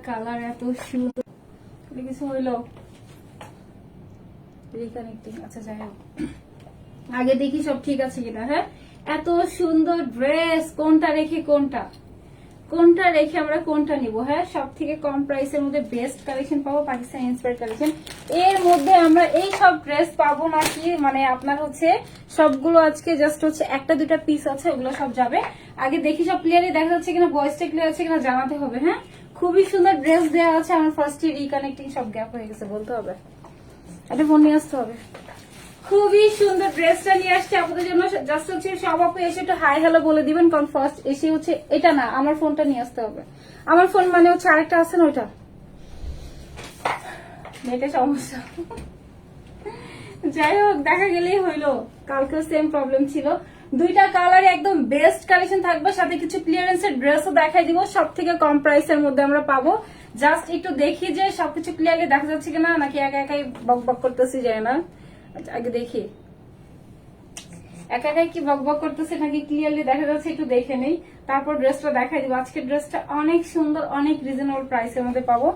Colour এত সুন্দর, কিছু হইলো রিকানেক্টিং। আচ্ছা যাই হোক, আগে দেখি সব ঠিক আছে কিনা। হ্যাঁ, এত সুন্দর ড্রেস, কোনটা রেখে কোনটা রেখে আমরা কোনটা নিব। হ্যাঁ, সব থেকে কম প্রাইসের মধ্যে বেস্ট কালেকশন পাবো, পাকিস্তান ইন্সপায়ার্ড কালেকশন। এর মধ্যে আমরা এই সব ড্রেস পাবো নাকি, মানে আপনার হচ্ছে সবগুলো আজকে জাস্ট হচ্ছে একটা দুটা পিস আছে, ওগুলো সব যাবে। আগে দেখি সব ক্লিয়ারলি দেখা যাচ্ছে কিনা, ভয়েসটা ক্লিয়ার আছে কিনা জানাতে হবে। হ্যাঁ, খুবই সুন্দর ড্রেস দেওয়া আছে। আমার ফার্স্টে রিকানেক্টিং সব গ্যাপ হয়ে গেছে, বলতে হবে, একটা ফোন নিয়ে আসতে হবে। খুবই সুন্দর ড্রেসটা নিয়ে আসছে আপনাদের জন্য। জাস্ট হচ্ছে সব আপু এসে একটু হাই হ্যালো বলে দিবেন, কারণ ফার্স্ট এসে হচ্ছে এটা না, আমার ফোনটা নিয়ে আসতে হবে। আমার ফোন মানে হচ্ছে আরেকটা আছে না, ওইটা নেটে সমস্যা। যাই হোক, দেখা গেলেই হইলো, কালকে সেম প্রবলেম ছিল। দুইটা কালারে একদম বেস্ট কালেকশন থাকবে, সাথে কিছু ক্লিয়ারেন্সের ড্রেসও দেখাই দিব, সব থেকে কম প্রাইসের মধ্যে আমরা পাবো। জাস্ট একটু দেখি যে সবকিছু ক্লিয়ারলি দেখা যাচ্ছে কিনা, নাকি একা একাই বক বক করতেছি যায় না। আগে দেখি একা একাই কি বক বক করতেছে নাকি ক্লিয়ারলি দেখা যাচ্ছে, একটু দেখে নেই, তারপর ড্রেসটা দেখাই দিব। আজকের ড্রেসটা অনেক সুন্দর, অনেক রিজনেবল প্রাইসের মধ্যে পাবো।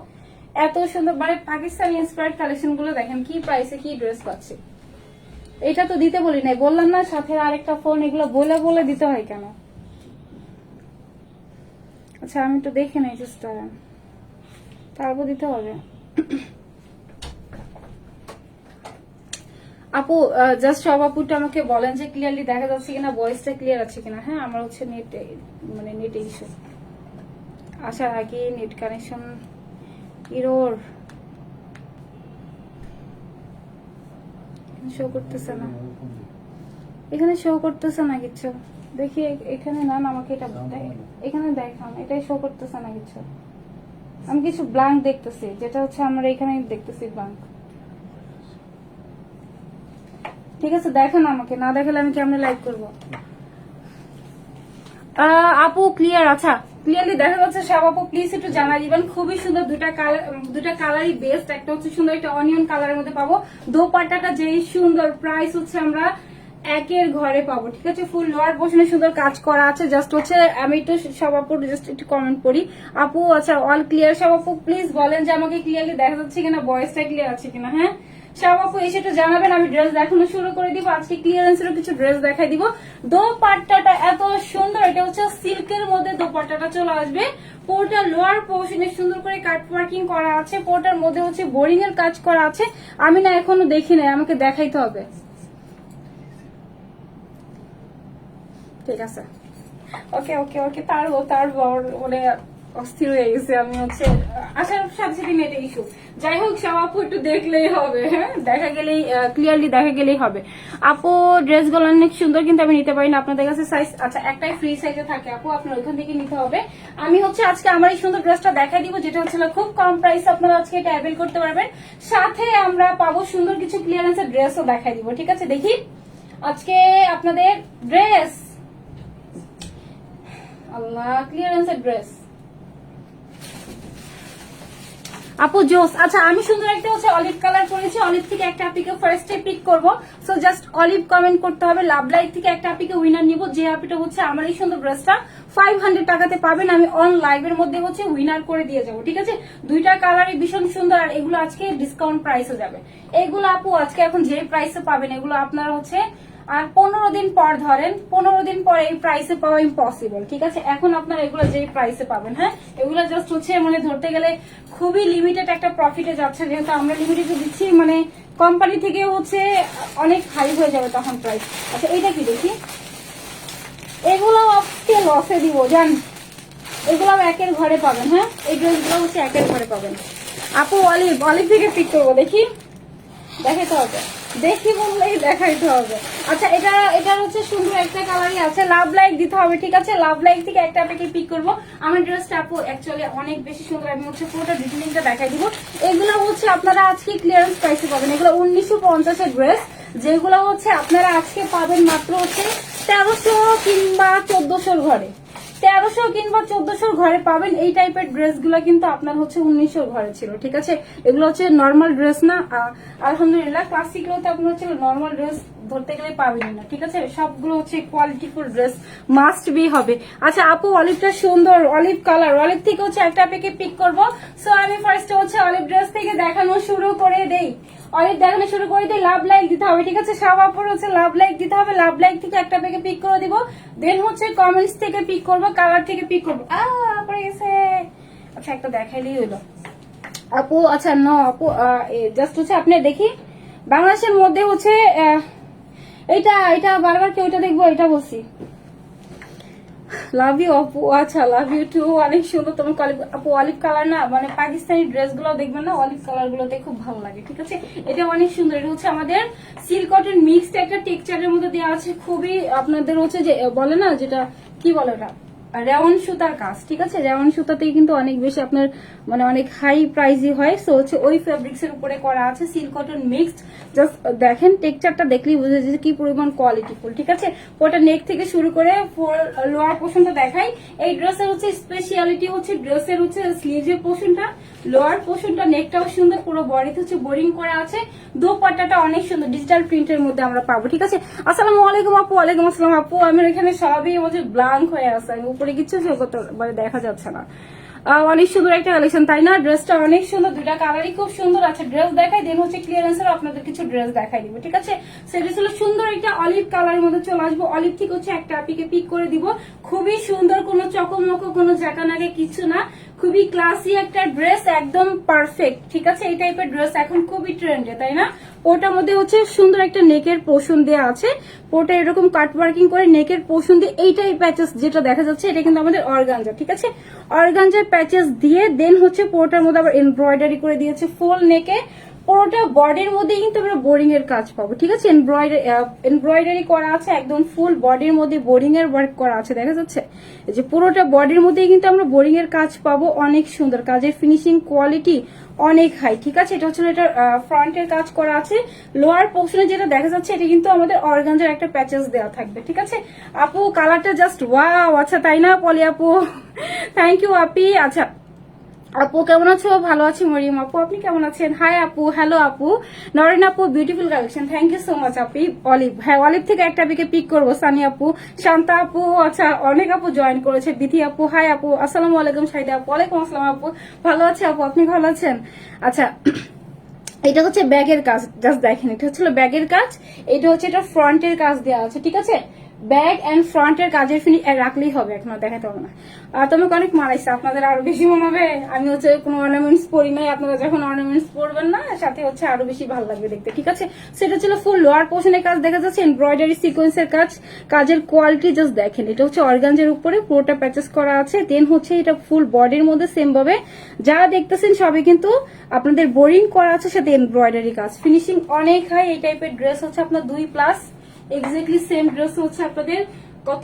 এত সুন্দর, মানে পাকিস্তানি ইন্সপায়ার্ড কালেকশন গুলো দেখেন কি প্রাইসে কি ড্রেস পাচ্ছি। এটা তো দিতে বলি নাই, বললাম না সাথে আরেকটা ফোন, এগুলো বলে বলে দিতে হয় কেন? আচ্ছা আমি তো দেখে নেই জাস্ট, তারপর দিতে হবে। আপু জাস্ট সব আপুটা আমাকে বলেন যে ক্লিয়ারলি দেখা যাচ্ছে কিনা, ভয়েসটা ক্লিয়ার আছে কিনা। হ্যাঁ, আমার হচ্ছে নেট, মানে নেট ইস্যু আসার আগে নেট কানেকশন এরর শো করতেছে না, এখানে শো করতেছে না কিছু। দেখি এখানে না, আমাকে এটা এখানে দেখান, এটাই শো করতেছে না কিছু। আমি কিছু ব্ল্যাঙ্ক দেখতেছি, যেটা হচ্ছে আমরা এখানে দেখতেছি ব্ল্যাঙ্ক। ঠিক আছে, দেখেন আমাকে, না দেখালে আমি কেমনে লাইভ করবো। আপু ক্লিয়ার? আচ্ছা, ক্লিয়ারলি দেখা যাচ্ছে সব আপু প্লিজ একটু জানাই দিবেন। খুবই সুন্দর দুটা কালারই বেস্ট। একটা হচ্ছে সুন্দর, একটা অনিয়ন কালারের মধ্যে পাবো। দোপাট্টাটা যেই সুন্দর, প্রাইস হচ্ছে আমরা একের ঘরে পাবো। ঠিক আছে, ফুল লোয়ার পোর্শনে সুন্দর কাজ করা আছে। জাস্ট হচ্ছে আমি একটু সব আপু জাস্ট একটু কমেন্ট করি। আপু আচ্ছা অল ক্লিয়ার? সব আপু প্লিজ বলেন যে আমাকে ক্লিয়ারলি দেখা যাচ্ছে কিনা, ভয়েসটা ক্লিয়ার আছে কিনা। হ্যাঁ, সব আপু এসে একটু জানাবেন, আমি ড্রেস দেখানো শুরু করে দিব। আজকে ক্লিয়ারেন্সেরও কিছু ড্রেস দেখাই দিব। দোপাট্টাটা এত সুন্দর, এটা হচ্ছে সিল্কের মধ্যে দোপাট্টাটা চলে আসবে। পোর্টার লোয়ার পোর্শনে সুন্দর করে কাট ওয়ার্কিং করা আছে, পোর্টার মধ্যে হচ্ছে বোরিং এর কাজ করা আছে। আমি না এখনো দেখি নাই, আমাকে দেখাইতে হবে। ঠিক আছে, ওকে ওকে ওকে, তার বলে অস্থির হয়ে গেছে আমি, হচ্ছে আসার সাথে সাথে নেটে ইস্যু। যাই হোক, সব আপু একটু দেখলেই হবে। হ্যাঁ, দেখা গেলেই ক্লিয়ারলি দেখা গেলেই হবে। আপু ড্রেসগুলো অনেক সুন্দর, কিন্তু আমি নিতে পারি না আপনাদের কাছে সাইজ। আচ্ছা, একটাই ফ্রি সাইজে থাকে আপু, আপনার ওইখান থেকে নিতে হবে। আমি হচ্ছে আজকে আমার এই সুন্দর ড্রেসটা দেখাই দিব, যেটা হচ্ছে খুব কম প্রাইস, আপনারা আজকে এটা অ্যাভেল করতে পারবেন। সাথে আমরা পাবো সুন্দর কিছু ক্লিয়ারেন্সের ড্রেসও দেখাই দিব। ঠিক আছে, দেখি আজকে আপনাদের ড্রেস, আল্লাহ ক্লিয়ারেন্সের ড্রেস আপু জোস। আচ্ছা, আমি সুন্দর একটা হচ্ছে অলিভ কালার করেছি, অলিভ থেকে একটা আপিকে ফার্স্টে পিক করব। সো জাস্ট অলিভ কমেন্ট করতে হবে। লাভ লাইক থেকে একটা আপিকে উইনার নিব, যে আপিটা হচ্ছে আমার এই সুন্দর ড্রেসটা 500 টাকাতে পাবেন। আমি অন লাইভের মধ্যে হচ্ছে উইনার করে দিয়ে যাবো। ঠিক আছে, দুইটা কালারই ভীষণ সুন্দর, আর এগুলো আজকে ডিসকাউন্ট প্রাইসে যাবে। এগুলো আপু আজকে এখন যে প্রাইসে পাবেন, এগুলো আপনারা হচ্ছে আর 15 দিন পর ধরেন, 15 দিন পর এই প্রাইসে পাওয়া ইম্পসিবল। ঠিক আছে, এখন আপনারা এগুলো যেই প্রাইসে পাবেন, হ্যাঁ এগুলো জাস্ট হচ্ছে মানে ধরতে গেলে খুবই লিমিটেড একটা প্রফিটে যাচ্ছে, যেহেতু আমরা লিমিটেড দিচ্ছি, মানে কোম্পানি থেকে হচ্ছে অনেক হাই হয়ে যাবে তখন প্রাইস। আচ্ছা, এইটা কি দেখি, এগুলো আজকে লসে দিব জান, এগুলো একের ঘরে পাবেন। হ্যাঁ, এই ড্রেসগুলো হচ্ছে একের ঘরে পাবেন। আপু অলিভ থেকে পিক করবো, দেখি দেখাইতে হবে, দেখি বললেই দেখাইতে হবে। আচ্ছা, এটা হচ্ছে সুন্দর একটা কালারই আছে, লাভ লাইক দিতে হবে। ঠিক আছে, লাভ লাইক থেকে একটা আপনাকে পিক করবো। আমার ড্রেসটা আপু অ্যাকচুয়ালি অনেক বেশি সুন্দর, আমি হচ্ছে পুরোটা ডিটেইলিংটা দেখাই দিব। এগুলো হচ্ছে আপনারা আজকে ক্লিয়ারেন্স প্রাইসে পাবেন। এগুলো 1950 ড্রেস, যেগুলো হচ্ছে আপনারা আজকে পাবেন মাত্র হচ্ছে 1300 কিংবা 1400 ঘরে। 1300 কিংবা 1400 ঘরে পাবেন। এই টাইপের ড্রেসগুলো কিন্তু আপনার হচ্ছে 1900 ঘরে ছিল, ঠিক আছে। এগুলো হচ্ছে নর্মাল ড্রেস না, আলহামদুলিল্লাহ ক্লাসিকগুলোতে আপনার হচ্ছে নর্মাল ড্রেস ধরতে গেলে পাবেন না, ঠিক আছে। সবগুলো হচ্ছে কোয়ালিটিফুল ড্রেস, মাস্ট বি হবে। আচ্ছা আপু অলিভটা সুন্দর, অলিভ কালার, অলিভ থেকে হচ্ছে একটা পেকে পিক করবো। সো আমি ফার্স্টে হচ্ছে অলিভ ড্রেস থেকে দেখানো শুরু করে দেই, অলিভ দেখানো শুরু করে দিই। লাভ লাইক দিতে হবে, ঠিক আছে। সব আপুর হচ্ছে লাভ লাইক দিতে হবে, লাভ লাইক থেকে একটা পেকে পিক করে দিব, দেন হচ্ছে কমেন্টস থেকে পিক করবো, কালার থেকে পিক করবো। পরে গেছে। আচ্ছা একটা দেখাইলেই হইলো আপু। আচ্ছা ন আপু জাস্ট হচ্ছে আপনি দেখি বাংলাদেশের মধ্যে হচ্ছে এটা এটা বারবার কেউ এটা দেখবো, এটা বলছি। লাভ ইউ আপু। আচ্ছা লাভ ইউ টু। অনেক সুন্দর তোমার আপু অলিভ কালার না, মানে পাকিস্তানি ড্রেস গুলো দেখবেন না, অলিভ কালার গুলোতে খুব ভালো লাগে, ঠিক আছে। এটা অনেক সুন্দর। এটা হচ্ছে আমাদের সিল্ক কটন মিক্সড একটা টেক্সচারের মধ্যে দেওয়া আছে, খুবই আপনাদের হচ্ছে যে বলে না যেটা কি বলে ওটা রেওয়ান সুতার কাজ, ঠিক আছে। রেওয়ান সুতাতেই কিন্তু অনেক বেশি আপনার মানে অনেক হাই প্রাইসই হয়। সো হচ্ছে ওই ফেব্রিক্স এর উপরে করা আছে, সিল্ক কটন মিক্সড। জাস্ট দেখেন টেক্সচারটা দেখলেই বোঝা যাচ্ছে কি পরিমাণ কোয়ালিটিফুল, ঠিক আছে। ওটা নেক থেকে শুরু করে লোয়ার পোর্শনটা দেখাই। এই ড্রেসের হচ্ছে স্পেশালিটি হচ্ছে ড্রেসের হচ্ছে স্লিভের পোর্শনটা, লোয়ার পোর্শনটা, নেকটাও সুন্দর, পুরো বডিতে হচ্ছে বোরিং করা আছে। দোপাট্টাটা অনেক সুন্দর ডিজিটাল প্রিন্টের মধ্যে আমরা পাবো, ঠিক আছে। আসসালামু আলাইকুম আপু। ওয়ালাইকুম আসসালাম আপু। আমার এখানে সবই হচ্ছে ব্ল্যাঙ্ক হয়ে আছে, উপরে কিছু মানে দেখা যাচ্ছে না। অনেক সুন্দর একটা কালেকশন, তাই না? ড্রেসটা অনেক সুন্দর, দুইটা কালারই খুব সুন্দর আছে। ড্রেস দেখাই, দেন হচ্ছে ক্লিয়ারেন্সের আপনাদের কিছু ড্রেস দেখাই দিব, ঠিক আছে। সেটা ছিল সুন্দর একটা অলিভ কালারের মধ্যে চলে আসবো। অলিভ ঠিক হচ্ছে একটা আপিকে পিক করে দিব, খুবই সুন্দর, কোনো চকমক কোনো জাকানাকে কিছু না, খুবই ক্লাসি একটা ড্রেস, একদম পারফেক্ট, ঠিক আছে। এই টাইপের ড্রেস এখন খুবই ট্রেন্ডে, তাই না? ওটার মধ্যে হচ্ছে সুন্দর একটা নেকের পোর্শন দেওয়া আছে, ওটা এরকম কাট ওয়ার্কিং করে নেকের পোর্শন দিয়ে এইটাই প্যাচেস যেটা দেখা যাচ্ছে এটা কিন্তু আমাদের অর্গানজা, ঠিক আছে। অর্গানজার প্যাচেস দিয়ে দেন হচ্ছে পোটার মধ্যে আবার এমব্রয়ডারি করে দিয়েছে ফুল নেকে। পুরোটা বডির মধ্যে কিন্তু আমরা বোরিং এর কাজ পাবো, ঠিক আছে। এমব্রয়ডারি করা আছে একদম ফুল বডির মধ্যে, বোরিং এর ওয়ার্ক করা আছে, দেখা যাচ্ছে এই যে পুরোটা বডির মধ্যে কিন্তু আমরা বোরিং এর কাজ পাবো। অনেক সুন্দর কাজের ফিনিশিং কোয়ালিটি অনেক হাই, ঠিক আছে। এটা হচ্ছে এটা ফ্রন্টের কাজ করা আছে। লোয়ার পোর্শনে যেটা দেখা যাচ্ছে এটা কিন্তু আমাদের অর্গানজার একটা প্যাচেস দেওয়া থাকবে, ঠিক আছে। আপু কালারটা জাস্ট ওয়াও। আচ্ছা তাই না পলি আপু? থ্যাংক ইউ আপি। আচ্ছা আপু কেমন আছো? ভালো আছি মরিয়ম আপু, আপনি কেমন আছেন? হাই আপু, হ্যালো আপু, নরেন আপু, beautiful collection, thank you so much আপি। অলিভ, হ্যাঁ অলিভ থেকে একটা পিকে পিক করবো। সানি আপু, শান্তা আপু, আচ্ছা অনেক আপু জয়েন করেছে। বিথি আপু, হাই আপু, আসসালামু আলাইকুম। শাহিদা আপু, ওয়ালাইকুম আসসালাম আপু, ভালো আছে আপু, আপনি ভালো আছেন? আচ্ছা এটা হচ্ছে ব্যাগের কাজ, জাস্ট দেখেন এটা হচ্ছে ব্যাগের কাজ, এটা হচ্ছে এটা ফ্রন্টের কাজ দেওয়া আছে, ঠিক আছে। ব্যাগ এন্ড ফ্রন্টের কাজের রাখলেই হবে, এখন আর দেখাতে হবে না। তোমাকে অনেক মারাইছে, আপনাদের আরো বেশি মনে হবে আমি হচ্ছে কোনো অর্নামেন্টস পরি নাই, আপনারা যখন অর্নামেন্টস পরবেন না সাথে হচ্ছে আরো বেশি ভালো লাগবে দেখতে, ঠিক আছে। সেটা ছিল ফুল লোয়ার পোর্শনের কাজ দেখা যাচ্ছে, এমব্রয়ডারি সিকোয়েন্সের কাজ, কাজের কোয়ালিটি জাস্ট দেখেন। এটা হচ্ছে অর্গানজের উপরে পুরোটা প্যাচেস করা আছে, দেন হচ্ছে এটা ফুল বডির মধ্যে সেম ভাবে যা দেখতেছেন সবই কিন্তু আপনাদের বোরিং করা আছে, সাথে এমব্রয়ডারি কাজ, ফিনিশিং অনেক হাই। এই টাইপের ড্রেস হচ্ছে আপনার 2+ এক্স্যাক্টলি সেম ড্রেস হচ্ছে আপনাদের কত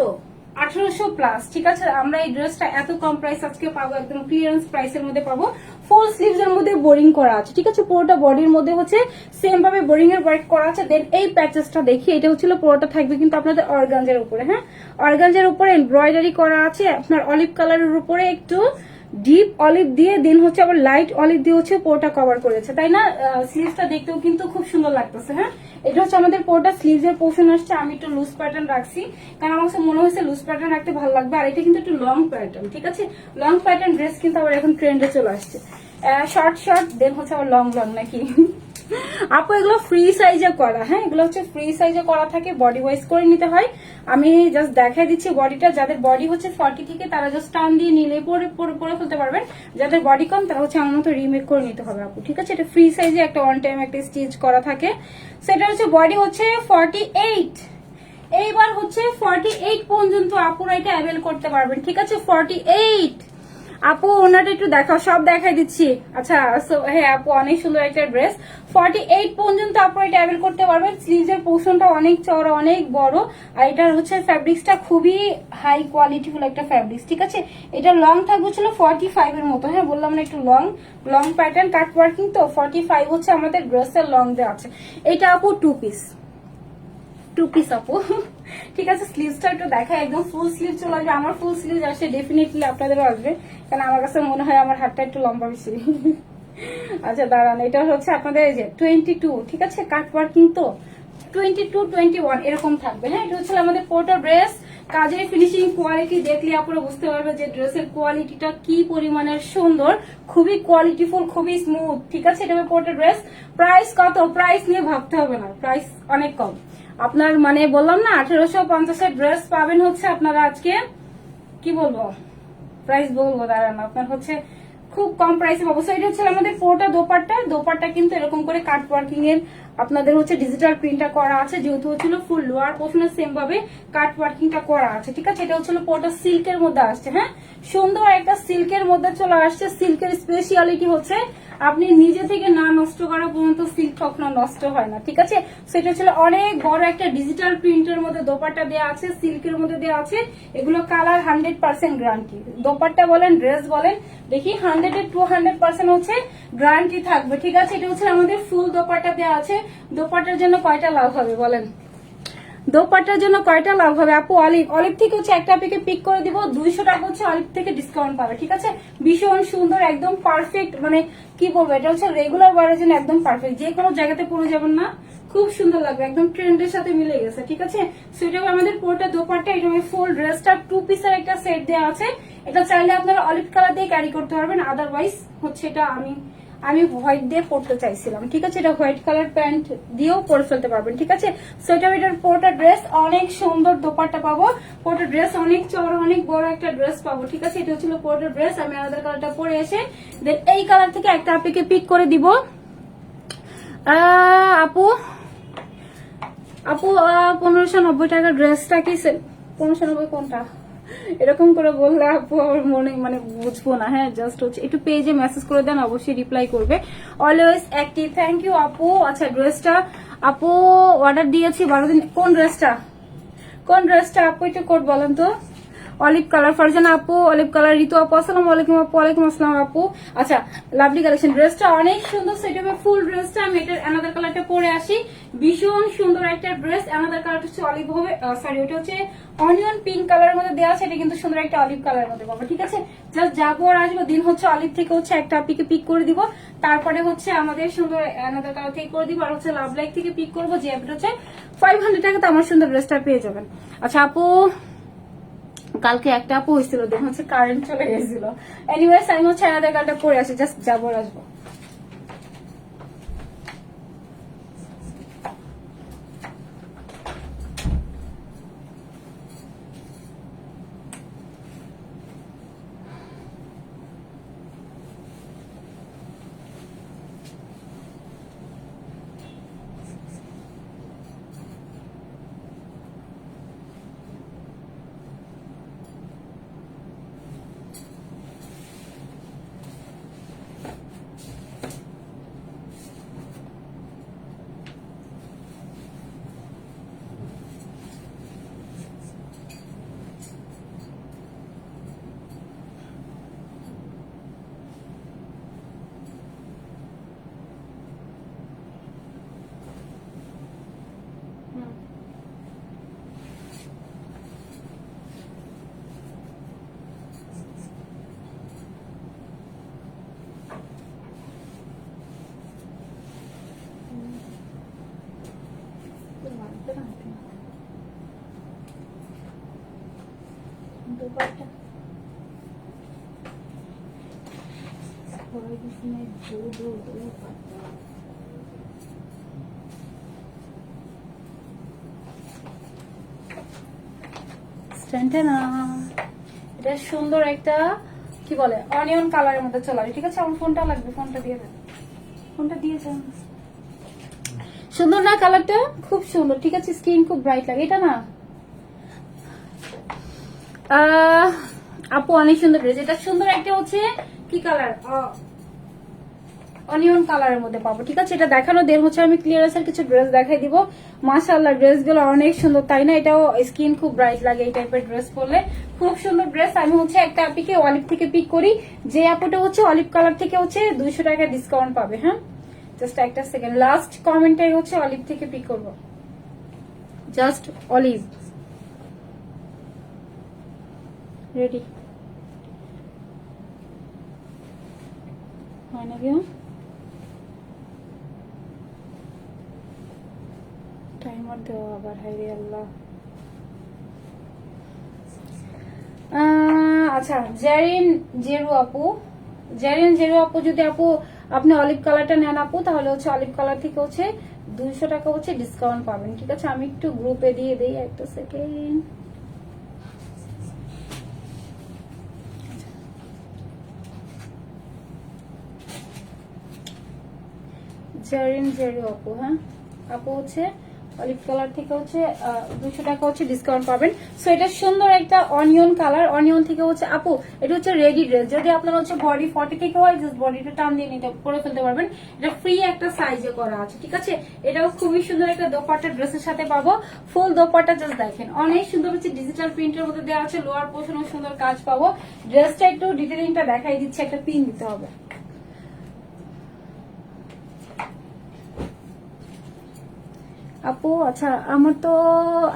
1800 প্লাস, ঠিক আছে। আমরা এই ড্রেসটা এত কম প্রাইস আজকে পাবো, একদম ক্লিয়ারেন্স প্রাইসের মধ্যে পাবো। ফুল স্লিভস এর মধ্যে বোরিং করা আছে, ঠিক আছে। পুরোটা বডির মধ্যে হচ্ছে সেম ভাবে বোরিং এর ওয়ার্ক করা আছে। দেন এই প্যাচেসটা দেখি, এটা হচ্ছিল পুরোটা থাকবে কিন্তু আপনাদের অর্গানজার উপরে, হ্যাঁ অর্গানজার উপরে এমব্রয়ডারি করা আছে আপনার অলিভ কালারের উপরে একটু ডিপ অলিভ দিয়ে, দেন হচ্ছে আবার লাইট অলিভ দিয়ে হচ্ছে পুরোটা কভার করেছে, তাই না। স্লিভসটা দেখতেও কিন্তু খুব সুন্দর লাগতেছে, হ্যাঁ। এটা হচ্ছে আমাদের পুরোটা স্লিভস এর পোর্শন আসছে। আমি একটু লুজ প্যাটার্ন রাখছি কারণ আমার কাছে মনে হয়েছে লুজ প্যাটার্ন রাখতে ভালো লাগবে। আর এটা কিন্তু একটু লং প্যাটার্ন, ঠিক আছে। লং প্যাটার্ন ড্রেস কিন্তু আবার এখন ট্রেন্ডে চলে আসছে, শর্ট শর্ট দেন হচ্ছে আবার লং লং নাকি আপু এগুলো ফ্রি সাইজে করা, হ্যাঁ এগুলো হচ্ছে ফ্রি সাইজে করা থাকে, বডি ওয়াইজ করে নিতে হয়। আমি জাস্ট দেখাই দিচ্ছি বডিটা, যাদের বডি হচ্ছে 40 থেকে তারা জাস্ট টান দিয়ে নিলে পরে ফেলতে পারবেন, যাদের বডি কম তারা হচ্ছে আমার মতো রিমেক করে নিতে হবে আপু, ঠিক আছে। এটা ফ্রি সাইজে একটা ওয়ান টাইম একটা স্টিচ করা থাকে। সেটা হচ্ছে বডি হচ্ছে 48, এইবার হচ্ছে 48 পর্যন্ত আপুরা এটা অ্যাভেল করতে পারবেন, ঠিক আছে। 48 আপু ওনাটা একটু দেখাও, সব দেখাই দিচ্ছি। আচ্ছা হ্যাঁ আপু অনেক সুন্দর একটা ড্রেস, 48 পর্যন্ত আপু এটা অ্যাভেল করতে পারবেন। স্লিভস এর পোর্শনটা অনেক চওড়া অনেক বড়, আর এটার হচ্ছে ফ্যাব্রিক্সটা খুবই হাই কোয়ালিটিফুল একটা ফ্যাব্রিক্স, ঠিক আছে। এটা লং থাকবে ছিল 45 এর মতো, হ্যাঁ বললাম না একটু লং প্যাটার্ন কাট ওয়ার্কিং তো 45 হচ্ছে আমাদের ড্রেসের লং দেওয়া আছে। এটা আপু 2 পিস, টু পিস আপু। ঠিক আছে, স্লিভসটা একটু দেখায়, একদম ফুল স্লিভ চলে আসবে। আমার ফুল স্লিভ আসে, ডেফিনেটলি আপনাদেরও আসবে, কারণ আমার কাছে মনে হয় আমার হাতটা একটু লম্বা বেশি। আচ্ছা দাঁড়ান, এটা হচ্ছে আপনাদের এই যে 22, ঠিক আছে, কাট ওয়ার্কিং তো 22, 21 এরকম থাকবে। হ্যাঁ, এটা হচ্ছে আমাদের পোর্টা ড্রেস। কাজের ফিনিশিং কোয়ালিটি দেখলে আপনারা বুঝতে পারবে যে ড্রেসের কোয়ালিটিটা কি পরিমাণের সুন্দর, খুবই কোয়ালিটিফুল, খুবই স্মুথ। ঠিক আছে, এটা পোর্টা ড্রেস। প্রাইস কত? প্রাইস নিয়ে ভাবতে হবে না, প্রাইস অনেক কম। আপনার মানে বললাম না 1850 ড্রেস পাবেন হচ্ছে আপনারা আজকে, কি বলবো প্রাইস বলবো দাঁড়ান, আপনার হচ্ছে খুব কম প্রাইসে পাবো। এটা হচ্ছে আমাদের পুরোটা দোপাট্টা কিন্তু এরকম করে কাট ওয়ার্কিং এর আপনাদের হচ্ছে ডিজিটাল প্রিন্টটা করা আছে, যেহেতু হচ্ছিল ফুল লোয়ার পোর্শনে সেম ভাবে কাট ওয়ার্কিংটা করা আছে। ঠিক আছে, এটা হচ্ছিল পুরোটা সিল্কের মধ্যে আসছে। হ্যাঁ, সুন্দর একটা সিল্কের মধ্যে চলে আসছে। সিল্কের স্পেশালিটি হচ্ছে আপনি নিজে থেকে না নষ্ট করা পর্যন্ত সিল্ক কখনো নষ্ট হয় না। ঠিক আছে, সেটা হচ্ছে অনেক বড় একটা ডিজিটাল প্রিন্টের মধ্যে দোপাট্টা দেওয়া আছে, সিল্কের মধ্যে দেওয়া আছে। এগুলো কালার 100% গ্যারান্টি। দোপাট্টা বলেন, ড্রেস বলেন, দেখি 100 to 200% হচ্ছে গ্যারান্টি থাকবে। ঠিক আছে, এটা হচ্ছে আমাদের ফুল দোপাট্টা দেওয়া আছে। দোপাট্টার জন্য কয়টা লাভ হবে বলেন? দোপাট্টার জন্য কয়টা লাভ হবে আপু? অলিভ থেকে হচ্ছে একটা আপনাকে পিক করে দিব, 200 টাকা হচ্ছে অলিভ থেকে ডিসকাউন্ট পাবে। ঠিক আছে, ভীষণ সুন্দর, একদম পারফেক্ট, মানে কি বলবো, এটা হচ্ছে রেগুলার ওয়ারের জন্য একদম পারফেক্ট, যে কোনো জায়গাতে পরে যাবেন না, খুব সুন্দর লাগবে, একদম ট্রেন্ডের সাথে মিলে গেছে। ঠিক আছে, সেটা আমাদের পুরোটা দোপাট্টা, এটা ফুল ড্রেসটা 2 পিসের একটা সেট দেওয়া আছে। এটা চাইলে আপনারা অলিভ কালার দিয়ে ক্যারি করতে পারবেন, আদারওয়াইজ হচ্ছে এটা আমি হোয়াইট দিয়ে পরতে চাইছিলাম। ঠিক আছে, এটা হোয়াইট কালার প্যান্ট দিয়েও পরে ফেলতে পারবেন। ঠিক আছে, সেটা এটার পুরোটা ড্রেস অনেক সুন্দর দোপাট্টা পাবো, পুরোটা ড্রেস অনেক চওড়া, অনেক বড় একটা ড্রেস পাবো। ঠিক আছে, এটা হচ্ছিল পুরোটা ড্রেস। আমি আলাদা কালারটা পরে এসে দেন এই কালার থেকে একটা আপনাকে পিক করে দিব। আপু 1590 টাকার ড্রেসটা কি 1590 কোনটা? এরকম করে বললে আপু আমার মনে মানে বুঝবো না। হ্যাঁ, জাস্ট হচ্ছে একটু পেজে মেসেজ করে দেন, অবশ্যই রিপ্লাই করবে। অলওয়েজ অ্যাক্টিভ, থ্যাংক ইউ আপু। আচ্ছা, ড্রেসটা আপু অর্ডার দিয়েছি 12 দিন। কোন ড্রেসটা আপু একটু কোড বলেন তো? অলিভ কালার, ফারজানা আপু অলিভ কালার, ঋতু আপু আসসালামু আলাইকুম আপু। ওয়ালাইকুম আসসালাম আপু। আচ্ছা, লাভলি কালেকশন, ড্রেসটা অনেক সুন্দর। সেটা ফুল ড্রেসটা আমি এটার অ্যানাদার কালারটা পরে আসি, ভীষণ সুন্দর একটা ড্রেস। অ্যানাদার কালারটা হচ্ছে অলিভ হবে, সরি ওটা হচ্ছে অনিয়ন পিঙ্ক কালারের মধ্যে দেওয়া আছে, এটা কিন্তু সুন্দর একটা অলিভ কালারের মধ্যে পাবো। ঠিক আছে, জাস্ট যাবো আর আসবো, দিন হচ্ছে অলিভ থেকে হচ্ছে একটা আপিকে পিক করে দিব, তারপরে হচ্ছে আমাদের সুন্দর অ্যানাদার কালার থেকে করে দিব, আর হচ্ছে লাভ লাইক থেকে পিক করবো, যে অ্যাপটা হচ্ছে 500 টাকাতে আমার সুন্দর ড্রেসটা পেয়ে যাবেন। আচ্ছা আপু, কালকে একটা আপু হয়েছিল, দেখুন হচ্ছে কারেন্ট চলে গেছিল। এনিওয়েজ আমি হচ্ছে আলাদা কালটা পরে আসি, জাস্ট যাবো আসবো। এটা সুন্দর একটা কি বলে অনিয়ন কালারের মধ্যে চলে আসে। ঠিক আছে, আমার ফোনটা লাগবে, ফোনটা দিয়ে দেন, ফোনটা দিয়ে যান। সুন্দর না কালারটা? খুব সুন্দর। ঠিক আছে, স্কিন খুব ব্রাইট লাগে এটা না আপু, অনেক সুন্দর ড্রেস। এটা সুন্দর একটা হচ্ছে কি কালার, অনিয়ন কালারের মধ্যে পাবো। ঠিক আছে, এটা দেখানো দেন হচ্ছে আমি ক্লিয়ারেন্সের কিছু ড্রেস দেখাই দিব। মাশাআল্লাহ, ড্রেসগুলো অনেক সুন্দর, তাই না? এটাও স্কিন খুব ব্রাইট লাগে এই টাইপের ড্রেস পরলে, খুব সুন্দর ড্রেস। আমি হচ্ছে একটা আপিকে অলিভ থেকে পিক করি, যে আপুটা হচ্ছে অলিভ কালার থেকে হচ্ছে 200 টাকা ডিসকাউন্ট পাবে। হ্যাঁ, জাস্ট একটা সেকেন্ড, লাস্ট কমেন্টটাই হচ্ছে অলিভ থেকে পিক করবো, জাস্ট অলিভ রেডি হয় নাকি টাইমার দেওয়া আবার, হাই রে আল্লাহ। আচ্ছা জেরিন জেরু আপু, জেরিন জেরু আপু যদি আপু আপনি অলিভ কালারটা নেন আপু, তাহলে হচ্ছে অলিভ কালার থেকে হচ্ছে 200 টাকা হচ্ছে ডিসকাউন্ট পাবেন। ঠিক আছে, আমি একটু গ্রুপে দিয়ে দিই, একটা সেকেন্ড। জেরিন জেরু আপু, হ্যাঁ আপু হচ্ছে অলিভ কালার থেকে হচ্ছে 200 টাকা হচ্ছে ডিসকাউন্ট পাবেন। সো এটা সুন্দর একটা অনিয়ন কালার, অনিয়ন থেকে হচ্ছে আপু এটা হচ্ছে রেডি ড্রেস। যদি আপনার হচ্ছে বডি 40 থেকে হয়, জাস্ট বডিটা টান দিয়ে নিতে পরে ফেলতে পারবেন। এটা ফ্রি একটা সাইজে করা আছে। ঠিক আছে, এটাও খুবই সুন্দর একটা দোপাট্টা ড্রেসের সাথে পাবো। ফুল দোপাট্টা জাস্ট দেখেন, অনেক সুন্দর হচ্ছে ডিজিটাল প্রিন্টের মধ্যে দেওয়া আছে। লোয়ার পোর্শনও সুন্দর কাজ পাবো। ড্রেসটা একটু ডিটেইলিংটা দেখাই দিচ্ছে, একটা পিন দিতে হবে আপু। আচ্ছা আমার তো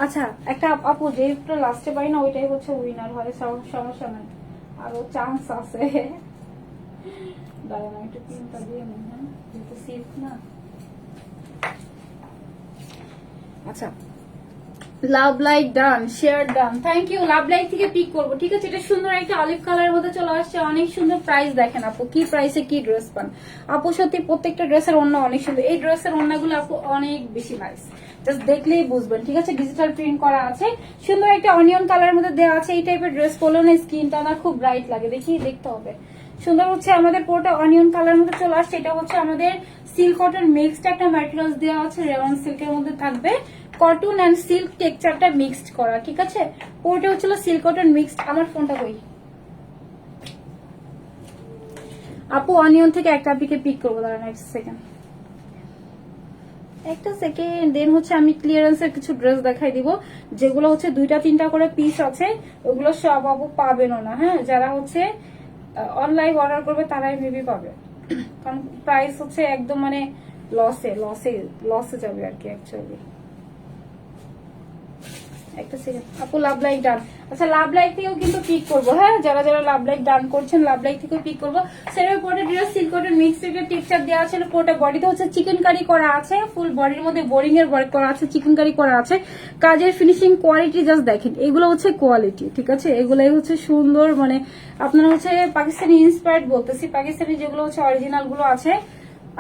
আচ্ছা একটা আপু যেটা লাস্টে পাই না ওইটাই হচ্ছে উইনার হয়, সমস্যা নাই, আরো চান্স আছে। দাঁড়ান একটু পিনটা দিয়ে নিই, হ্যাঁ যেহেতু সিল্ক না। আচ্ছা love like done, share done, thank you. Love like থেকে পিক করবো। ঠিক আছে, এটা সুন্দর একটা অলিভ কালারের মধ্যে চলে আসছে, অনেক সুন্দর প্রাইস। দেখেন আপু কি প্রাইসে কি ড্রেস পান আপু, সত্যি প্রত্যেকটা ড্রেসের ওড়না অনেক সুন্দর। এই ড্রেসের ওড়নাগুলো আপু অনেক বেশি নাইস, জাস্ট দেখলেই বুঝবেন। ঠিক আছে, ডিজিটাল প্রিন্ট করা আছে, সুন্দর একটা অনিয়ন কালারের মধ্যে দেওয়া আছে। এই টাইপের ড্রেস পরলে না স্কিনটা না খুব ব্রাইট লাগে, দেখি দেখতে হবে। সুন্দর হচ্ছে আমাদের পুরোটা অনিয়ন কালারের মধ্যে চলে আসছে। এটা হচ্ছে আমাদের সিল্ক কটন মিক্সড একটা ম্যাটেরিয়ালস দেওয়া আছে, রেওয়ান সিল্কের মধ্যে থাকবে। কটন এন্ড সিল্ক টেক্সচারটা মিক্সড করা। ঠিক আছে, ওইটা হচ্ছিল সিল্ক কটন মিক্সড। আমার ফোনটা কই আপু, অনিয়ন থেকে একটা পিকে পিক করবো, দাঁড়ান একটা সেকেন্ড। দেন হচ্ছে আমি ক্লিয়ারেন্সের কিছু ড্রেস দেখাই দিব, যেগুলো হচ্ছে 2-3টা করে পিস আছে। ওগুলো সব আপু পাবেনও না, হ্যাঁ যারা হচ্ছে অনলাইন অর্ডার করবে তারাই মেবি পাবে, কারণ প্রাইস হচ্ছে একদম মানে লসে লসে লসে যাবে আর কি অ্যাকচুয়ালি। একটা সেকেন্ড আপু, লাভ লাইক ডান। আচ্ছা লাভ লাইক থেকেও কিন্তু পিক করবো, হ্যাঁ যারা যারা লাভ লাইক ডান করছেন লাভ লাইক থেকেও পিক করবো। সেটার পরে ড্রেস সিল্ক কটন মিক্সড একটা টেক্সচার দেওয়া আছে। পুরোটা বডিতে হচ্ছে চিকেন কারি করা আছে, ফুল বডির মধ্যে বোরিং এর ওয়ার্ক করা আছে, চিকেন কারি করা আছে। কাজের ফিনিশিং কোয়ালিটি জাস্ট দেখেন, এগুলো হচ্ছে কোয়ালিটি। ঠিক আছে, এগুলাই হচ্ছে সুন্দর, মানে আপনারা হচ্ছে পাকিস্তানি ইন্সপায়ার্ড বলতেছি, পাকিস্তানি যেগুলো হচ্ছে অরিজিনাল গুলো আছে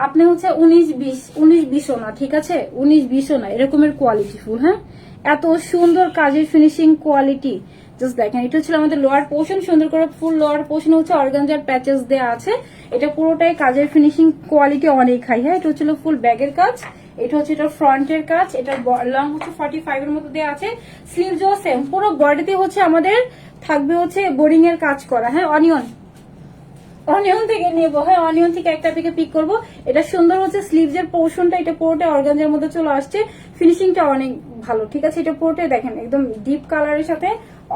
আপনি হচ্ছে 19-20 না, ঠিক আছে 19-20 না, এরকমের কোয়ালিটি ফুল। হ্যাঁ এত সুন্দর কাজের ফিনিশিং কোয়ালিটি জাস্ট দেখেন। এটা হচ্ছে আমাদের লোয়ার পোর্শন, সুন্দর করে ফুল লোয়ার পোর্শন হচ্ছে অর্গানজার প্যাচেস দেওয়া আছে। এটা পুরোটাই কাজের ফিনিশিং কোয়ালিটি অনেক হাই। হ্যাঁ এটা হচ্ছিল ফুল ব্যাগের কাজ, এটা হচ্ছে এটা ফ্রন্টের কাজ, এটা লং হচ্ছে 45 এর মতো দেওয়া আছে। স্লিভসও সেম, পুরো বডিতে হচ্ছে আমাদের থাকবে হচ্ছে বোরিং এর কাজ করা। হ্যাঁ অনিয়ন থেকে নেবো, হ্যাঁ অনিয়ন থেকে একটা থেকে পিক করবো। এটা সুন্দর হচ্ছে স্লিভস এর পোর্শনটা, এটা পুরোটা অর্গানজার মধ্যে চলে আসছে, ফিনিশিংটা অনেক ভালো। ঠিক আছে, এটা পুরোটাই দেখেন একদম ডিপ কালারের সাথে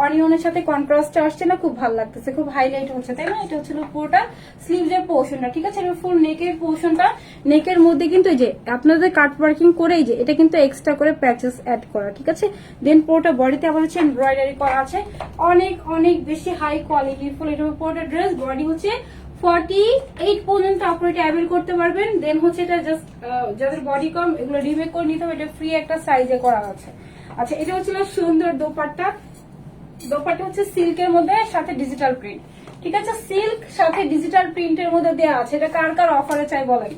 অনিয়নের সাথে কন্ট্রাস্ট আসছে না, খুব ভালো লাগতেছে, খুব হাইলাইট হচ্ছে, তাই না? এটা হচ্ছিল পুরোটা স্লিভস এর পোর্শনটা। ঠিক আছে, এটা ফুল নেকের পোর্শনটা, নেকের মধ্যে কিন্তু এই যে আপনাদের কাট ওয়ার্কিং করে এই যে এটা কিন্তু এক্সট্রা করে প্যাচেস অ্যাড করা। ঠিক আছে, দেন পুরোটা বডিতে আবার হচ্ছে এমব্রয়ডারি করা আছে, অনেক অনেক বেশি হাই কোয়ালিটি ফুল। এটা পুরোটা ড্রেস বডি হচ্ছে 48 পর্যন্ত আপনারা অ্যাভেল করতে পারবেন। দেন হচ্ছে এটা জাস্ট যাদের বডি কম এগুলো রিমেক করে নিতে হবে, এটা ফ্রি একটা সাইজে করা আছে। আচ্ছা এটা হচ্ছে সুন্দর দোপাট্টা, দোপাট্টা হচ্ছে সিল্কের মধ্যে সাথে ডিজিটাল প্রিন্ট। ঠিক আছে, সিল্ক সাথে ডিজিটাল প্রিন্টের মধ্যে দেওয়া আছে। এটা কার কার অফারে চাই বলেন,